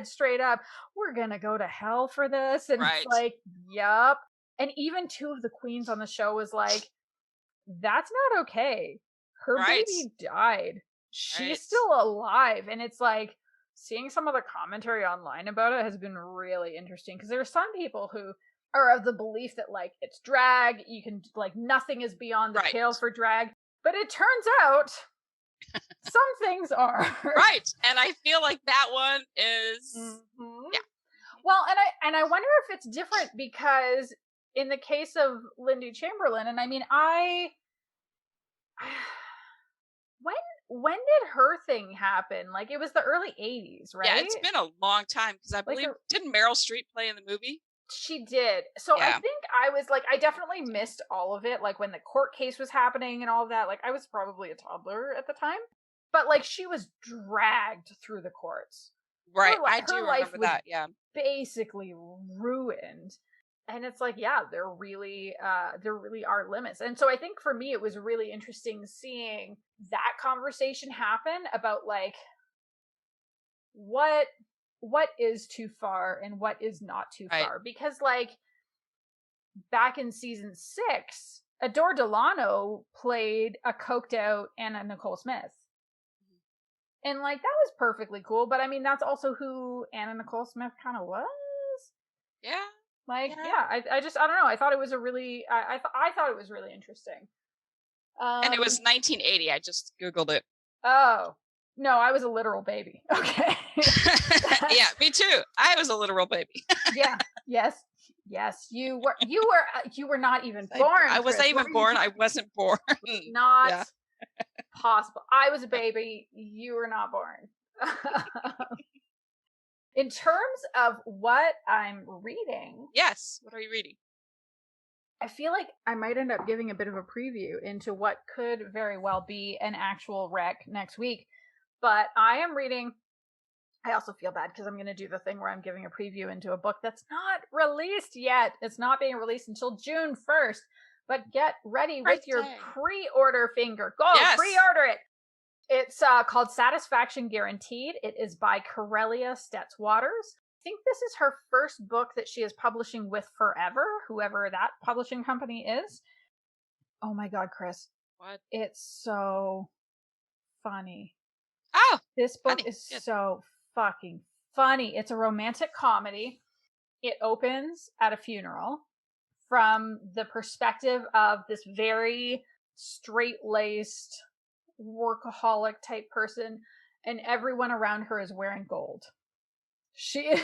straight up, we're gonna go to hell for this. And it's like, yup. And even two of the queens on the show was like, that's not okay. Her baby died. She's still alive. And it's like, seeing some of the commentary online about it has been really interesting, because there are some people who are of the belief that, like, it's drag, you can, like, nothing is beyond the pale for drag, but it turns out some things are. Right. And I feel like that one is Well, and I wonder if it's different, because in the case of Lindy Chamberlain, and I mean, when did her thing happen? Like, it was the early 80s, right? Yeah, it's been a long time, because I believe, didn't Meryl Streep play in the movie? She did. So I think I was like, I definitely missed all of it. Like, when the court case was happening and all of that, like, I was probably a toddler at the time. But, like, she was dragged through the courts. Right. I do remember that. Yeah. Basically ruined. And it's like, yeah, there really are limits. And so I think for me, it was really interesting seeing that conversation happen about, like, what is too far and what is not too far. Because, like, back in season 6, Adore Delano played a coked out Anna Nicole Smith. And, like, that was perfectly cool. But I mean, that's also who Anna Nicole Smith kind of was. Yeah. Like, I don't know. I thought it was I thought it was really interesting. And it was 1980. I just Googled it. Oh, no, I was a literal baby. Okay. Yeah, me too. I was a literal baby. Yeah. Yes. You were not even born. I wasn't even born. I wasn't born. Not impossible. I was a baby. You were not born. In terms of what I'm reading. Yes. What are you reading? I feel like I might end up giving a bit of a preview into what could very well be an actual rec next week. But I am reading. I also feel bad because I'm going to do the thing where I'm giving a preview into a book that's not released yet. It's not being released until June 1st. But get ready with your pre-order finger. Go pre-order it. It's called Satisfaction Guaranteed. It is by Corellia Stetz Waters. I think this is her first book that she is publishing with Forever, whoever that publishing company is. Oh my God, Kris. What? It's so funny. Oh! This book is so fucking funny. It's a romantic comedy. It opens at a funeral from the perspective of this very straight-laced, workaholic type person, and everyone around her is wearing gold. She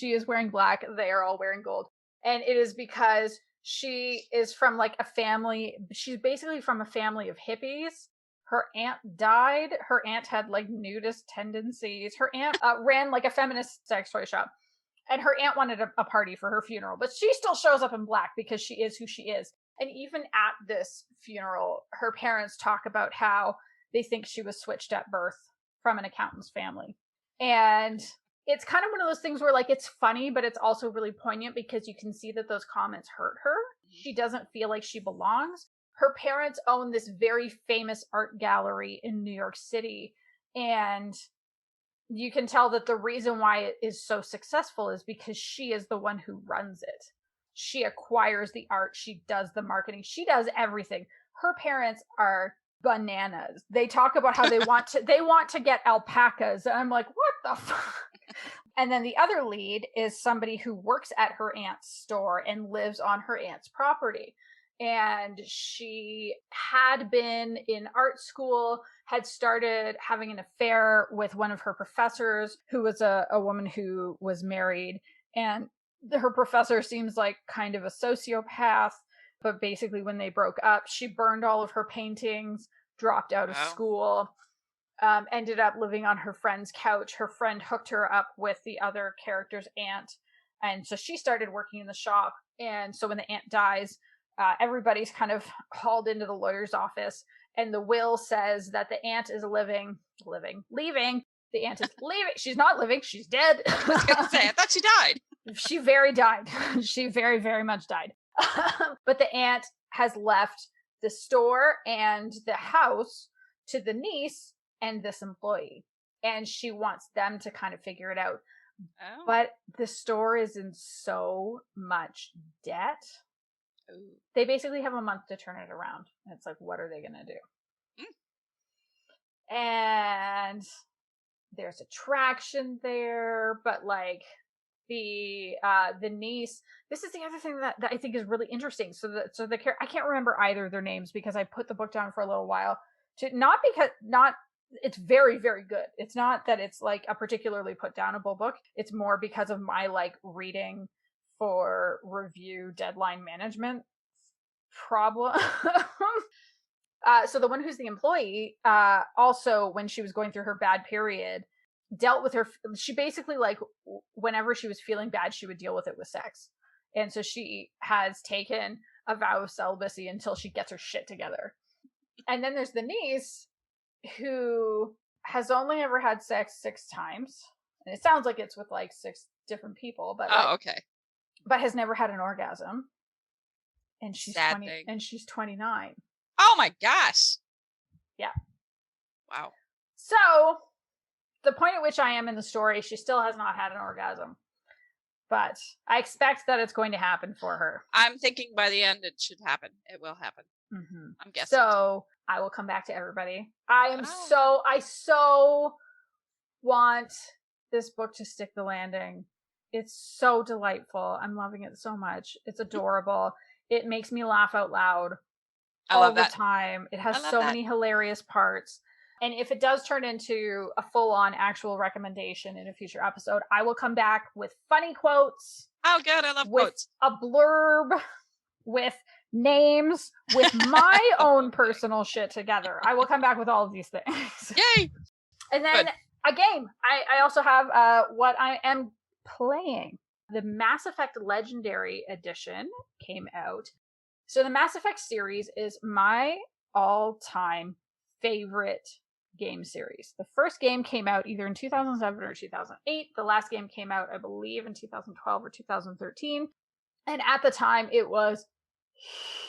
is wearing black. They are all wearing gold. And it is because she is from like a family. She's basically from a family of hippies. Her aunt died. Her aunt had like nudist tendencies. Her aunt ran like a feminist sex toy shop. And her aunt wanted a party for her funeral. But she still shows up in black because she is who she is. And even at this funeral, her parents talk about how they think she was switched at birth from an accountant's family. And it's kind of one of those things where like it's funny, but it's also really poignant because you can see that those comments hurt her. She doesn't feel like she belongs. Her parents own this very famous art gallery in New York City. And you can tell that the reason why it is so successful is because she is the one who runs it. She acquires the art. She does the marketing. She does everything. Her parents are bananas. They talk about how they want to get alpacas. And I'm like, what the fuck? And then the other lead is somebody who works at her aunt's store and lives on her aunt's property. And she had been in art school, had started having an affair with one of her professors, who was a woman who was married. And her professor seems like kind of a sociopath. But basically, when they broke up, she burned all of her paintings, dropped out of school, ended up living on her friend's couch. Her friend hooked her up with the other character's aunt. And so she started working in the shop. And so when the aunt dies, everybody's kind of hauled into the lawyer's office. And the will says that the aunt is leaving. The aunt is leaving. She's not living. She's dead. I was going to say, I thought she died. She very died. She very, very much died. But the aunt has left the store and the house to the niece and this employee. And she wants them to kind of figure it out. Oh. But the store is in so much debt. Ooh. They basically have a month to turn it around. It's like, what are they going to do? And there's attraction there, but like the niece, this is the other thing that I think is really interesting. So the I can't remember either of their names because I put the book down for a little while it's very, very good. It's not that it's like a particularly put downable book. It's more because of my like reading for review deadline management problem. So the one who's the employee, also when she was going through her bad period, dealt with her. She basically like whenever she was feeling bad, she would deal with it with sex. And so she has taken a vow of celibacy until she gets her shit together. And then there's the niece who has only ever had sex 6 times. And it sounds like it's with like 6 different people, but okay. But has never had an orgasm. And she's 20 and she's 29. Oh my gosh. Yeah. Wow. So the point at which I am in the story, she still has not had an orgasm. But I expect that it's going to happen for her. I'm thinking by the end it should happen. It will happen. Mm-hmm. I'm guessing. So I will come back to everybody. I so want this book to stick the landing. It's so delightful. I'm loving it so much. It's adorable. It makes me laugh out loud all the time. It has so many hilarious parts. And if it does turn into a full-on actual recommendation in a future episode, I will come back with funny quotes. Oh, good. I love quotes. A blurb, with names, with my own personal shit together. I will come back with all of these things. Yay! And then a game. I also have what I am playing. The Mass Effect Legendary Edition came out. So the Mass Effect series is my all-time favorite game series. The first game came out either in 2007 or 2008. The last game came out, I believe, in 2012 or 2013. And at the time, it was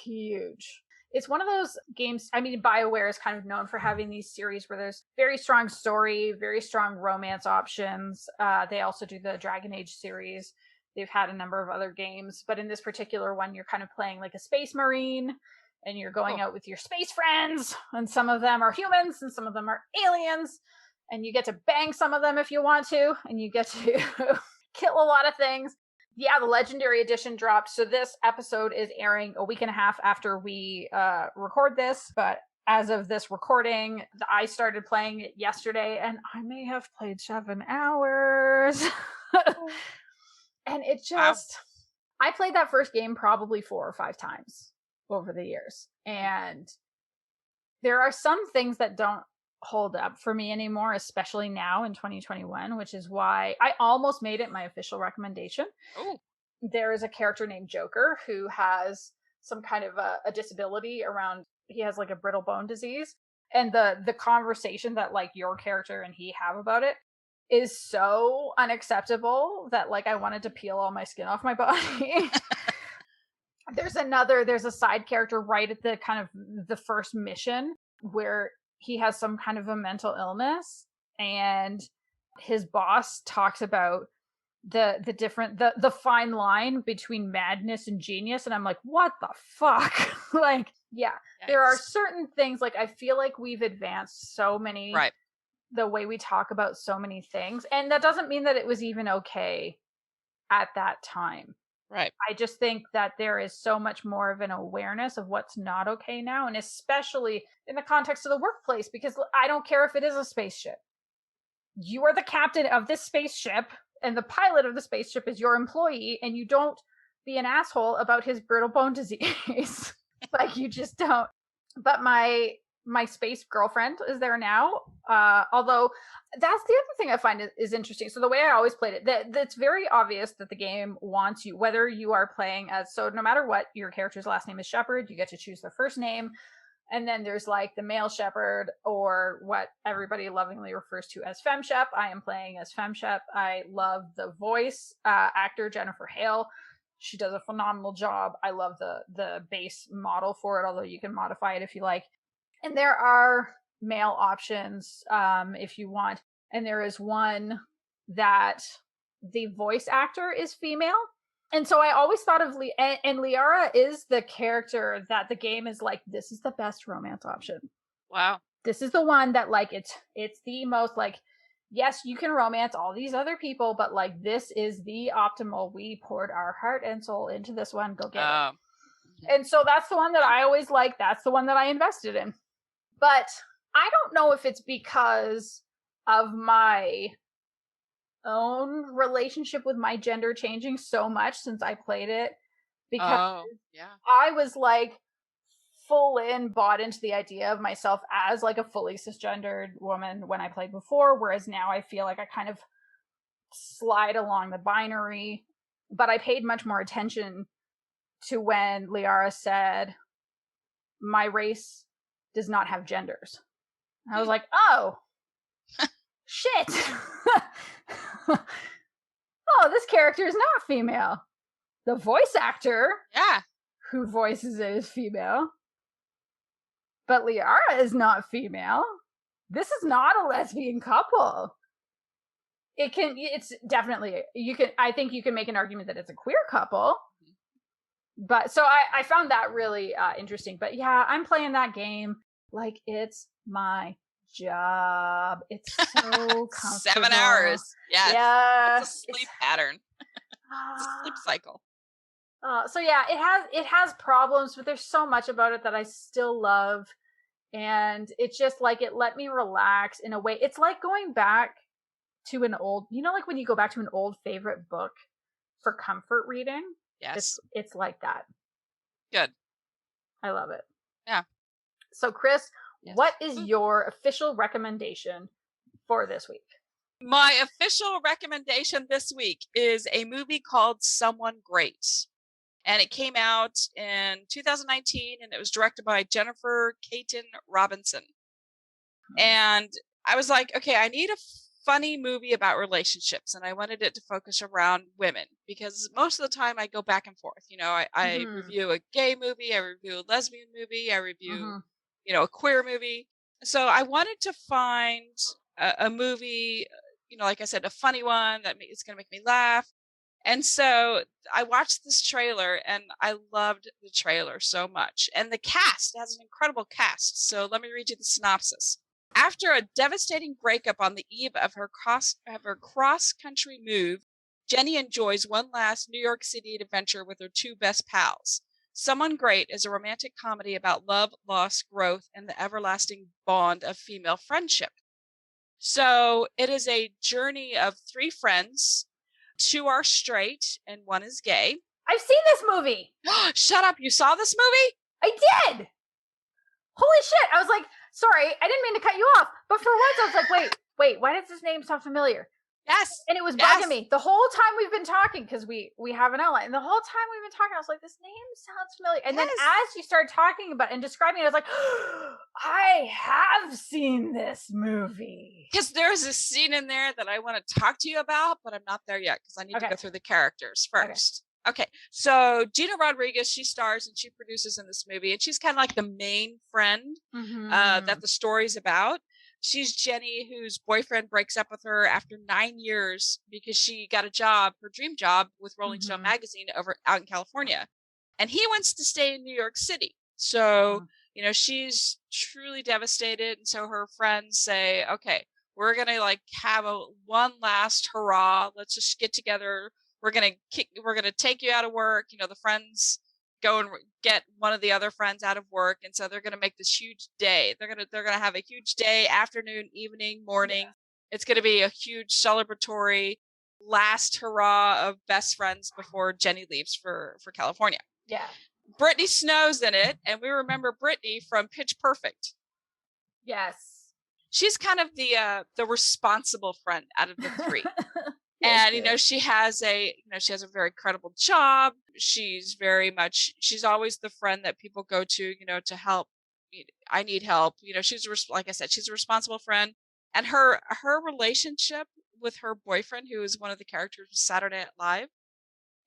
huge. It's one of those games, I mean, BioWare is kind of known for having these series where there's very strong story, very strong romance options. They also do the Dragon Age series. They've had a number of other games, but in this particular one, you're kind of playing like a space marine, and you're going out with your space friends, and some of them are humans and some of them are aliens, and you get to bang some of them if you want to, and you get to kill a lot of things. Yeah, the Legendary Edition dropped, so this episode is airing a week and a half after we record this, but as of this recording, I started playing it yesterday, and I may have played 7 hours. And it just, I played that first game probably 4 or 5 times over the years. And there are some things that don't hold up for me anymore, especially now in 2021, which is why I almost made it my official recommendation. Oh. There is a character named Joker who has some kind of a disability around, he has like a brittle bone disease. And the conversation that like your character and he have about it is so unacceptable that like I wanted to peel all my skin off my body. There's a side character right at the kind of the first mission where he has some kind of a mental illness, and his boss talks about the different the fine line between madness and genius, and I'm like, what the fuck? Like, yeah, yikes. There are certain things, like I feel like we've advanced so many, right, the way we talk about so many things, and that doesn't mean that it was even okay at that time. Right. I just think that there is so much more of an awareness of what's not okay now, and especially in the context of the workplace, because I don't care if it is a spaceship. You are the captain of this spaceship, and the pilot of the spaceship is your employee, and you don't be an asshole about his brittle bone disease. Like, you just don't. But my space girlfriend is there now. Although that's the other thing I find is interesting. So the way I always played it, that's very obvious that the game wants you, whether you are playing as, so no matter what, your character's last name is Shepard, you get to choose their first name. And then there's like the male Shepard, or what everybody lovingly refers to as FemShep. I am playing as FemShep. I love the voice actor, Jennifer Hale. She does a phenomenal job. I love the base model for it, although you can modify it if you like. And there are male options if you want. And there is one that the voice actor is female. And so I always thought of and Liara is the character that the game is like, this is the best romance option. Wow. This is the one that like, it's the most like, yes, you can romance all these other people, but like, this is the optimal. We poured our heart and soul into this one. Go get it. And so that's the one that I always like. That's the one that I invested in. But I don't know if it's because of my own relationship with my gender changing so much since I played it, because I was like full in bought into the idea of myself as like a fully cisgendered woman when I played before, whereas now I feel like I kind of slide along the binary. But I paid much more attention to when Liara said, my race does not have genders. I was like, oh, shit. Oh, this character is not female. The voice actor who voices it is female. But Liara is not female. This is not a lesbian couple. It's definitely, I think you can make an argument that it's a queer couple. But so I found that really interesting. But yeah, I'm playing that game like it's my job. It's so comfortable. 7 hours. Yes. Yeah. It's a sleep pattern. It's a sleep cycle. So yeah, it has problems, but there's so much about it that I still love. And it's just like, it let me relax in a way. It's like going back to an old, like when you go back to an old favorite book for comfort reading. Yes. It's like that. Good. I love it. Yeah. So, Kris, Yes. what is your official recommendation for this week? My official recommendation this week is a movie called Someone Great. And it came out in 2019, and it was directed by Jennifer Caton Robinson. And I was like, okay, I need a funny movie about relationships, and I wanted it to focus around women, because most of the time I go back and forth. I review a gay movie, I review a lesbian movie, I review, a queer movie. So I wanted to find a movie, like I said, a funny one that is going to make me laugh. And so I watched this trailer, and I loved the trailer so much. And the cast has an incredible cast. So let me read you the synopsis. After a devastating breakup on the eve of her cross-country move, Jenny enjoys one last New York City adventure with her two best pals. Someone Great is a romantic comedy about love, loss, growth, and the everlasting bond of female friendship. So it is a journey of three friends. Two are straight and one is gay. I've seen this movie. Shut up. You saw this movie? I did. Holy shit. I was like, sorry, I didn't mean to cut you off. But for once, I was like, wait, why does this name sound familiar? Yes. And it was bugging me the whole time we've been talking, because we have an outline. And the whole time we've been talking, I was like, this name sounds familiar. And then as you started talking about and describing it, I was like, I have seen this movie. Because there's a scene in there that I want to talk to you about, but I'm not there yet because I need to go through the characters first. Okay. So Gina Rodriguez, she stars and she produces in this movie, and she's kind of like the main friend that the story's about. She's Jenny, whose boyfriend breaks up with her after 9 years because she got a job, her dream job, with Rolling Stone magazine out in California. And he wants to stay in New York City. So, she's truly devastated. And so her friends say, okay, we're going to have one last hurrah. Let's just get together. We're going to take you out of work. The friends go and get one of the other friends out of work, and so they're going to make this huge day. They're going to have a huge day, afternoon, evening, morning. It's going to be a huge celebratory last hurrah of best friends before Jenny leaves for California. Yeah. Brittany Snow's in it, and we remember Brittany from Pitch Perfect. Yes. She's kind of the responsible friend out of the three. And she has a very credible job. She's always the friend that people go to, to help. I need help. Like I said, she's a responsible friend. And her relationship with her boyfriend, who is one of the characters of Saturday Night Live,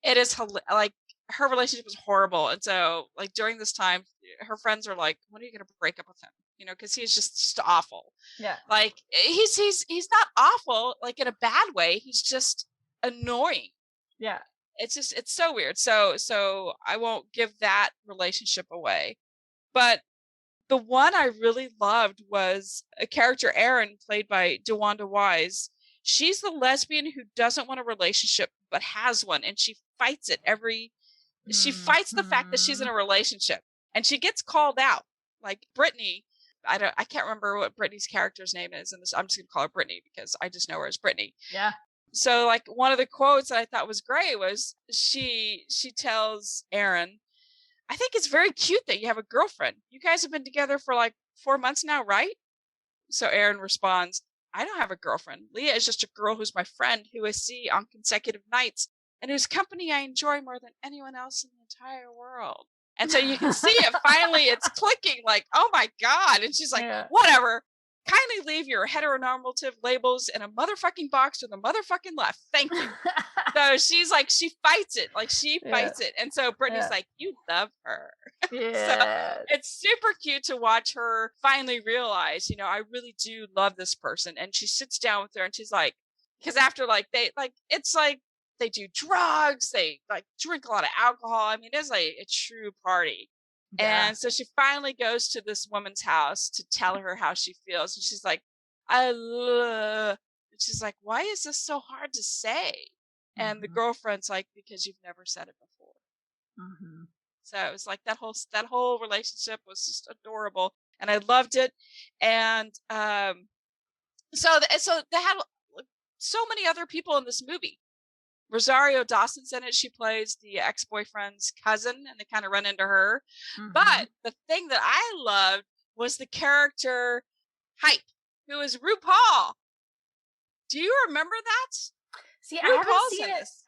it is her relationship was horrible. And so during this time, her friends are like, when are you going to break up with him? Because he's just awful. Yeah. He's not awful, in a bad way. He's just annoying. Yeah. It's so weird. So I won't give that relationship away. But the one I really loved was a character, Erin, played by DeWanda Wise. She's the lesbian who doesn't want a relationship, but has one. And she fights it she fights the fact that she's in a relationship, and she gets called out. Like Brittany, I can't remember what Brittany's character's name is in this. I'm just gonna call her Brittany because I just know her as Brittany. Yeah. So one of the quotes that I thought was great was she tells Erin, I think it's very cute that you have a girlfriend. You guys have been together for 4 months now, right? So Erin responds, I don't have a girlfriend. Leah is just a girl who's my friend, who I see on consecutive nights, and whose company I enjoy more than anyone else in the entire world. And so you can see it finally, it's clicking, oh my God. And she's like, whatever. Kindly leave your heteronormative labels in a motherfucking box to the motherfucking left. Thank you. So she's she fights it. She fights it. And so Brittany's like, you love her. Yeah. So it's super cute to watch her finally realize, I really do love this person. And she sits down with her and she's like, because after they do drugs, they drink a lot of alcohol. I mean, it's a true party. Yeah. And so she finally goes to this woman's house to tell her how she feels. And she's like, and she's like, why is this so hard to say? And the girlfriend's like, because you've never said it before. So it was that whole relationship was just adorable, and I loved it. And so they had so many other people in this movie. Rosario Dawson's in it. She plays the ex-boyfriend's cousin, and they kind of run into her. Mm-hmm. But the thing that I loved was the character Hype, who is RuPaul. Do you remember that? See, I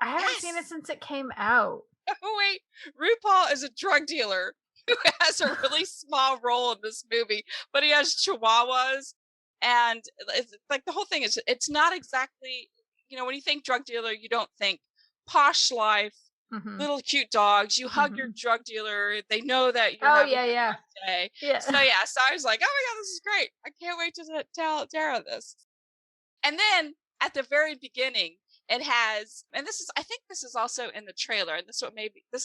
haven't seen it since it came out. Oh, wait. RuPaul is a drug dealer who has a really small role in this movie, but he has chihuahuas. And it's like the whole thing is, it's not exactly, when you think drug dealer, you don't think posh life, little cute dogs. You hug your drug dealer. They know that you're having a good day. Yeah. So I was like, oh my God, this is great. I can't wait to tell Tara this. And then at the very beginning, it has, and I think this is also in the trailer, and this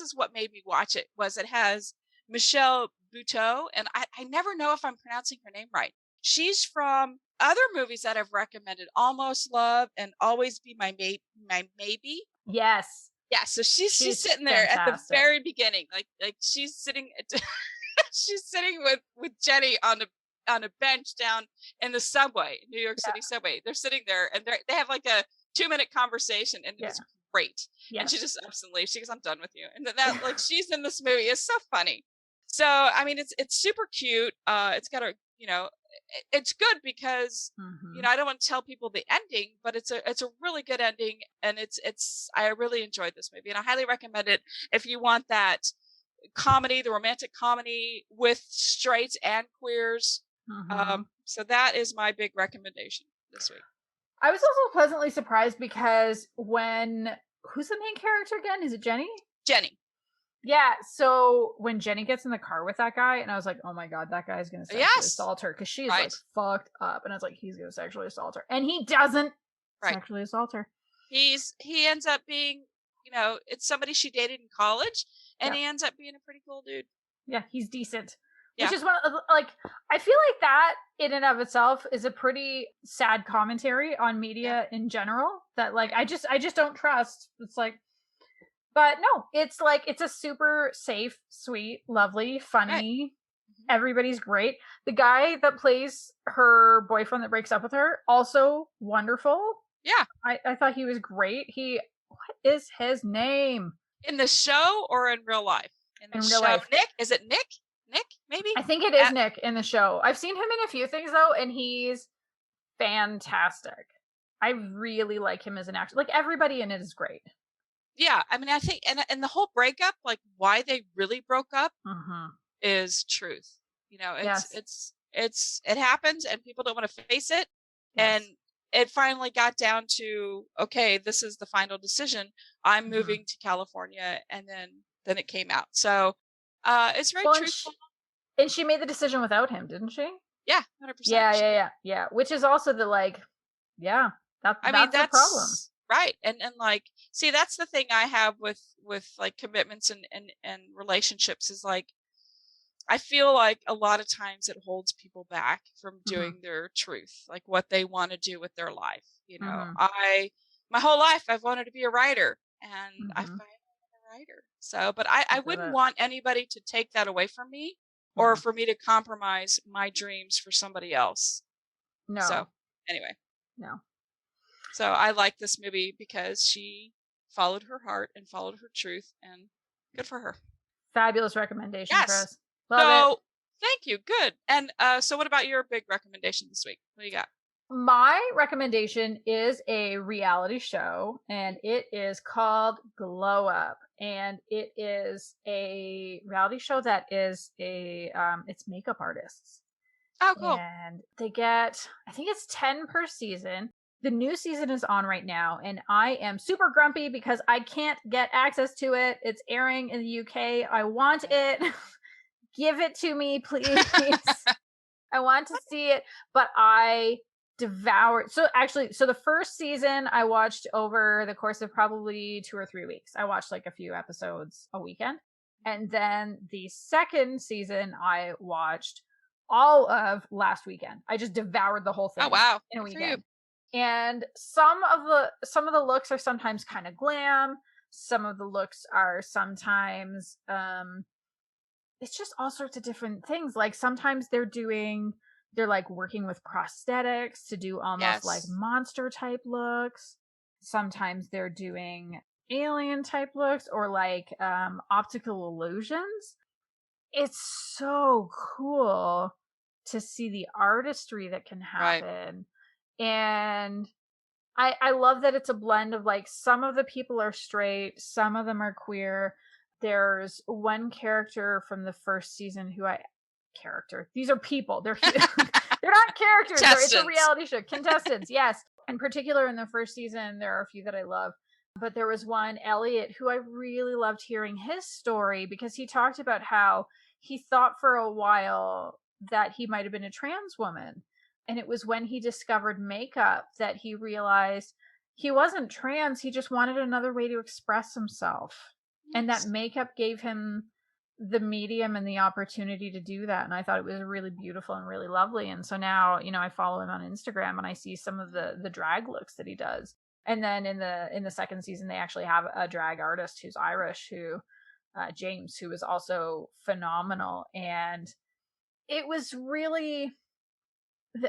is what made me watch it, was it has Michelle Buteau, and I never know if I'm pronouncing her name right. She's from other movies that I've recommended, Almost Love and Always Be My Maybe. Yes. Yeah, so she's sitting there at the very beginning, like she's sitting she's sitting with Jenny on a bench down in the subway, New York City subway. They're sitting there and they have like a 2-minute conversation, and it's great. Yes. And she just up and leaves. She goes, "I'm done with you." And that like she's in this movie. It's so funny. So I mean, it's super cute. It's got a it's good because I don't want to tell people the ending, but it's a really good ending, and I really enjoyed this movie, and I highly recommend it if you want that comedy, the romantic comedy with straights and queers. So that is my big recommendation this week. I was also pleasantly surprised because who's the main character again? Is it Jenny? Jenny. Yeah, so when Jenny gets in the car with that guy, and I was like, oh my God, that guy's going to sexually assault her, because she's like fucked up. And I was like, he's going to sexually assault her. And he doesn't sexually assault her. He ends up being, it's somebody she dated in college, and he ends up being a pretty cool dude. Yeah, he's decent. Which is one of, like, I feel like that in and of itself is a pretty sad commentary on media in general, that like I just don't trust. It's like, but no, it's like, it's a super safe, sweet, lovely, funny. Everybody's great. The guy that plays her boyfriend that breaks up with her, also wonderful. Yeah. I thought he was great. What is his name? In the show or in real life? In real life. Nick? Is it Nick? Nick, maybe? I think it is Nick in the show. I've seen him in a few things though, and he's fantastic. I really like him as an actor. Like, everybody in it is great. Yeah, I mean, I think, and the whole breakup, like why they really broke up, is truth. It happens, and people don't want to face it. Yes. And it finally got down to, okay, this is the final decision. I'm moving to California, and then it came out. So it's very truthful. And she made the decision without him, didn't she? Yeah, 100%. Yeah. Which is also the like, that's the problem. Right. And like, see, that's the thing I have with like commitments and relationships is like, I feel like a lot of times it holds people back from doing their truth, like what they want to do with their life. My whole life I've wanted to be a writer, and I finally am a writer. So, but I wouldn't want anybody to take that away from me, or for me to compromise my dreams for somebody else. No. So anyway. No. So I like this movie because she followed her heart and followed her truth, and good for her. Fabulous recommendation, Chris. Love it. Thank you. Good. And so what about your big recommendation this week? What do you got? My recommendation is a reality show, and it is called Glow Up. And it is a reality show that is it's makeup artists. Oh, cool. And they get, I think it's 10 per season. The new season is on right now, and I am super grumpy because I can't get access to it. It's airing in the UK. I want it. Give it to me, please. I want to see it, but I devoured. So the first season I watched over the course of probably 2 or 3 weeks. I watched like a few episodes a weekend. And then the second season I watched all of last weekend. I just devoured the whole thing. Oh, wow. In a weekend. And some of the looks are sometimes kind of glam. Some of the looks are sometimes it's just all sorts of different things. Like sometimes they're like working with prosthetics to do almost like monster type looks. Sometimes they're doing alien type looks or like optical illusions. It's so cool to see the artistry that can happen. And I love that it's a blend of like some of the people are straight, some of them are queer. There's one character from the first season these are people. They're not characters. It's a reality show. Contestants, yes. In particular, in the first season, there are a few that I love. But there was one, Elliot, who I really loved hearing his story because he talked about how he thought for a while that he might have been a trans woman. And it was when he discovered makeup that he realized he wasn't trans. He just wanted another way to express himself. Yes. And that makeup gave him the medium and the opportunity to do that. And I thought it was really beautiful and really lovely. And so now, I follow him on Instagram and I see some of the drag looks that he does. And then in the second season, they actually have a drag artist who's Irish, James, who is also phenomenal. And it was really,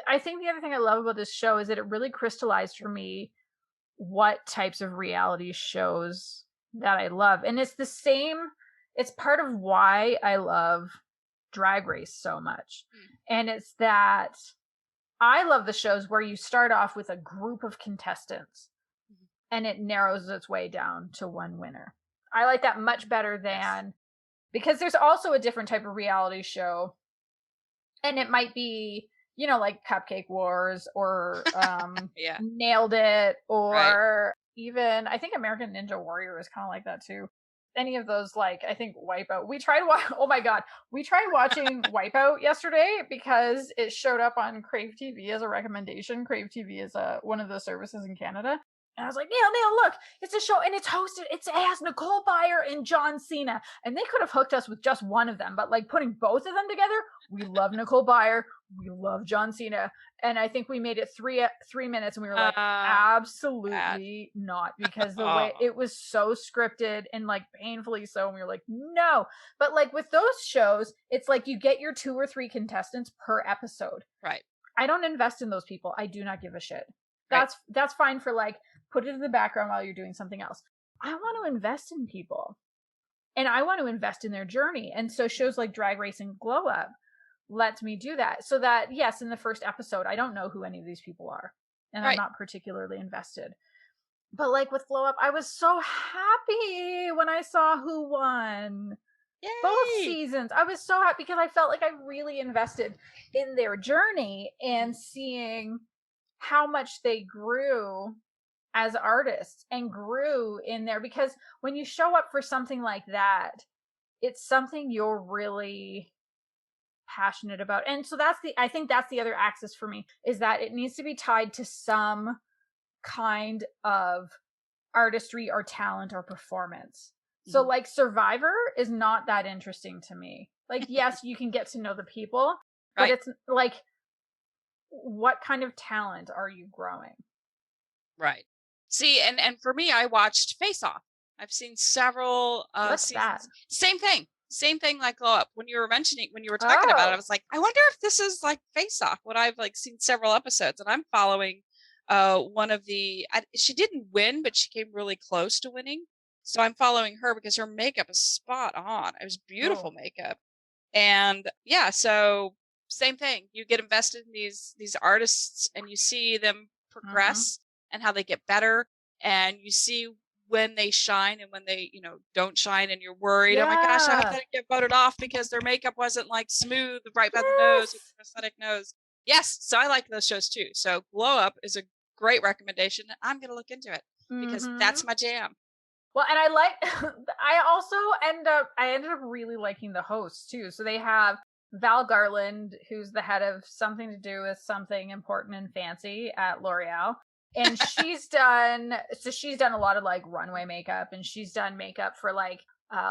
I think the other thing I love about this show is that it really crystallized for me what types of reality shows that I love. And it's part of why I love Drag Race so much. And it's that I love the shows where you start off with a group of contestants and it narrows its way down to one winner. I like that much better than, because there's also a different type of reality show, and it might be, like Cupcake Wars or Nailed It, or even, I think American Ninja Warrior is kind of like that too. Any of those, like, I think Wipeout. We tried watching Wipeout yesterday because it showed up on Crave TV as a recommendation. Crave TV is one of the services in Canada. And I was like, Neil, look, it's a show, and it has Nicole Byer and John Cena. And they could have hooked us with just one of them, but like putting both of them together, we love Nicole Byer, we love John Cena. And I think we made it 3 minutes and we were like, absolutely not, because the way it was so scripted and like painfully so. And we were like, no. But like with those shows, it's like you get your 2 or 3 contestants per episode. Right. I don't invest in those people. I do not give a shit. That's fine for like, put it in the background while you're doing something else. I want to invest in people, and I want to invest in their journey. And so shows like Drag Race and Glow Up lets me do that. So that, yes, in the first episode, I don't know who any of these people are, and I'm not particularly invested. But like with Glow Up, I was so happy when I saw who won. Yay! Both seasons. I was so happy because I felt like I really invested in their journey and seeing how much they grew as artists and grew in there, because when you show up for something like that, it's something you're really passionate about. And so I think that's the other axis for me, is that it needs to be tied to some kind of artistry or talent or performance. So like Survivor is not that interesting to me. Like, yes, you can get to know the people, but it's like, what kind of talent are you growing? Right. See, and for me, I watched Face Off. I've seen several seasons. That? Same thing like Glow Up. When you were talking about it, I was like, I wonder if this is like Face Off. When I've like seen several episodes, and I'm following one of she didn't win, but she came really close to winning. So I'm following her because her makeup is spot on. It was beautiful makeup. And so same thing. You get invested in these artists and you see them progress and how they get better, and you see when they shine and when they, don't shine, and you're worried, oh my gosh, I hope they get voted off because their makeup wasn't like smooth right by the nose with the prosthetic nose. Yes, so I like those shows too. So Glow Up is a great recommendation. I'm going to look into it because that's my jam. Well, and I ended up really liking the hosts too. So they have Val Garland, who's the head of something to do with something important and fancy at L'Oreal. And she's done a lot of like runway makeup, and she's done makeup for like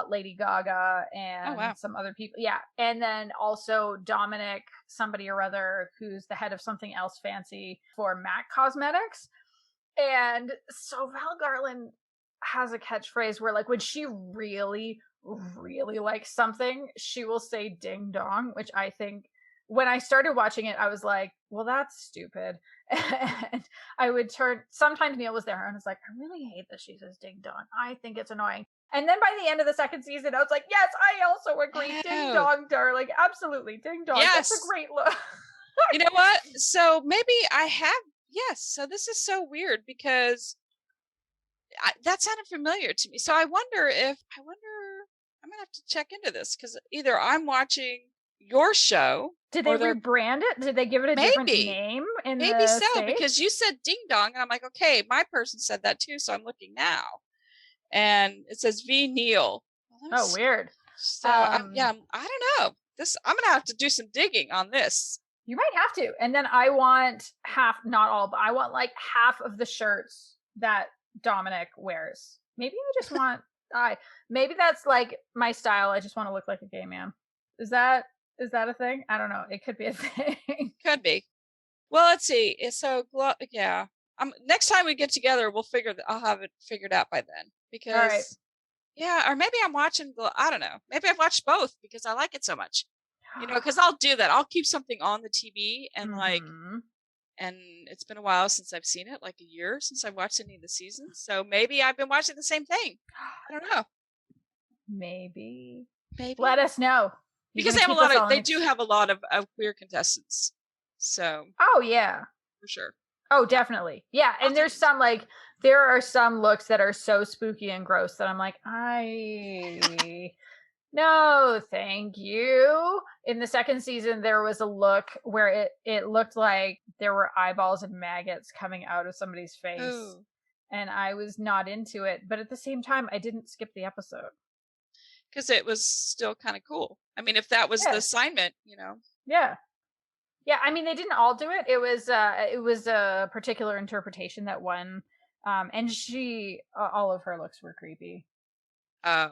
Lady Gaga and some other people. Yeah. And then also Dominic, somebody or other, who's the head of something else fancy for MAC Cosmetics. And so Val Garland has a catchphrase where like when she really, really likes something, she will say ding dong, which I think when I started watching it, I was like, well, that's stupid. And I would sometimes Neil was there and I was like, I really hate that she says ding dong. I think it's annoying. And then by the end of the second season, I was like, yes, I also agree. Ding dong, darling. Absolutely. Ding dong. Yes. That's a great look. You know what? So maybe I have, yes. So this is so weird because that sounded familiar to me. So I wonder, I'm going to have to check into this because either I'm watching your show. Did they rebrand it? Did they give it a different name in maybe the so, States? Because you said ding dong and I'm like, okay, my person said that too. So I'm looking now and it says V Neil. Well, weird. So I don't know. I'm going to have to do some digging on this. You might have to. And then I want half, not all, but I want like half of the shirts that Dominic wears. Maybe I just want, maybe that's like my style. I just want to look like a gay man. Is that a thing? I don't know. It could be a thing. Could be. Well, let's see. So, yeah. Next time we get together, I'll have it figured out by then. Because, all right. Yeah, or maybe I'm watching, I don't know. Maybe I've watched both because I like it so much. Because I'll do that. I'll keep something on the TV and and it's been a while since I've seen it, like a year since I've watched any of the seasons. So maybe I've been watching the same thing. I don't know. Maybe. Let us know. Because they do have a lot of queer contestants. So. Oh, yeah. For sure. Oh, definitely. Yeah. And there are some looks that are so spooky and gross that I'm like, no, thank you. In the second season, there was a look where it looked like there were eyeballs and maggots coming out of somebody's face. Ooh. And I was not into it. But at the same time, I didn't skip the episode. Because it was still kind of cool. I mean, if that was the assignment, Yeah. Yeah, I mean, they didn't all do it. It was a particular interpretation that won. And all of her looks were creepy. Oh.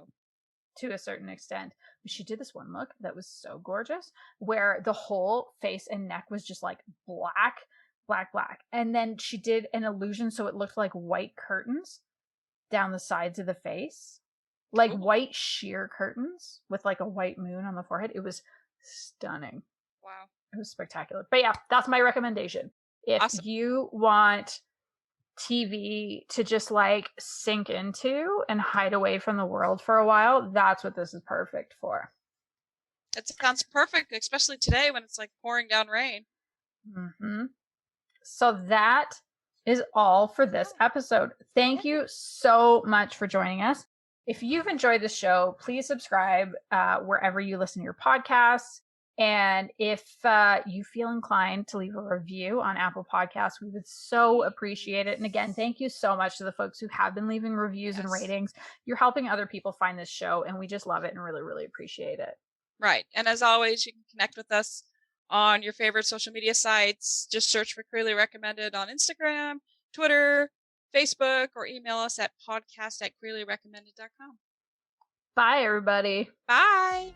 To a certain extent. But she did this one look that was so gorgeous where the whole face and neck was just like black. And then she did an illusion so it looked like white curtains down the sides of the face. Like white sheer curtains with like a white moon on the forehead. It was stunning. Wow. It was spectacular. But yeah, that's my recommendation. If you want TV to just like sink into and hide away from the world for a while, that's what this is perfect for. It sounds perfect, especially today when it's like pouring down rain. Mm-hmm. So that is all for this episode. Thank you so much for joining us. If you've enjoyed the show, please subscribe wherever you listen to your podcasts. And if you feel inclined to leave a review on Apple Podcasts, we would so appreciate it. And again, thank you so much to the folks who have been leaving reviews and ratings. You're helping other people find this show, and we just love it and really, really appreciate it. Right. And as always, you can connect with us on your favorite social media sites. Just search for Queerly Recommended on Instagram, Twitter, Facebook, or email us at podcast@queerlyrecommended.com. Bye, everybody. Bye.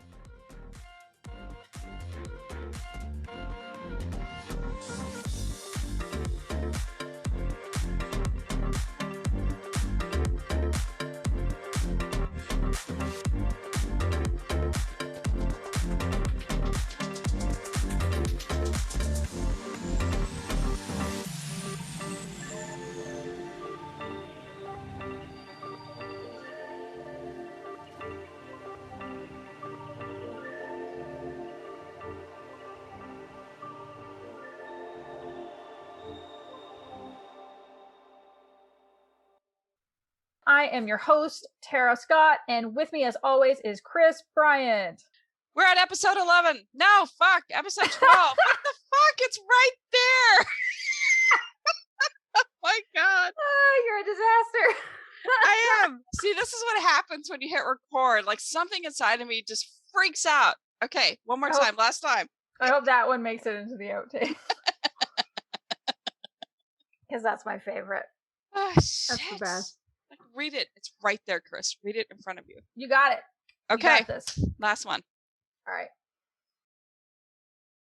I am your host, Tara Scott, and with me as always is Kris Bryant. We're at episode 11. No, fuck, episode 12. What the fuck? It's right there. Oh my God. Oh, you're a disaster. I am. See, this is what happens when you hit record. Like something inside of me just freaks out. Okay, one more time. Last time. I hope that one makes it into the outtake. Because that's my favorite. Oh, shit. That's the best. Like, read it. It's right there, Kris. Read it in front of you. You got it. Okay. You got this. Last one. All right.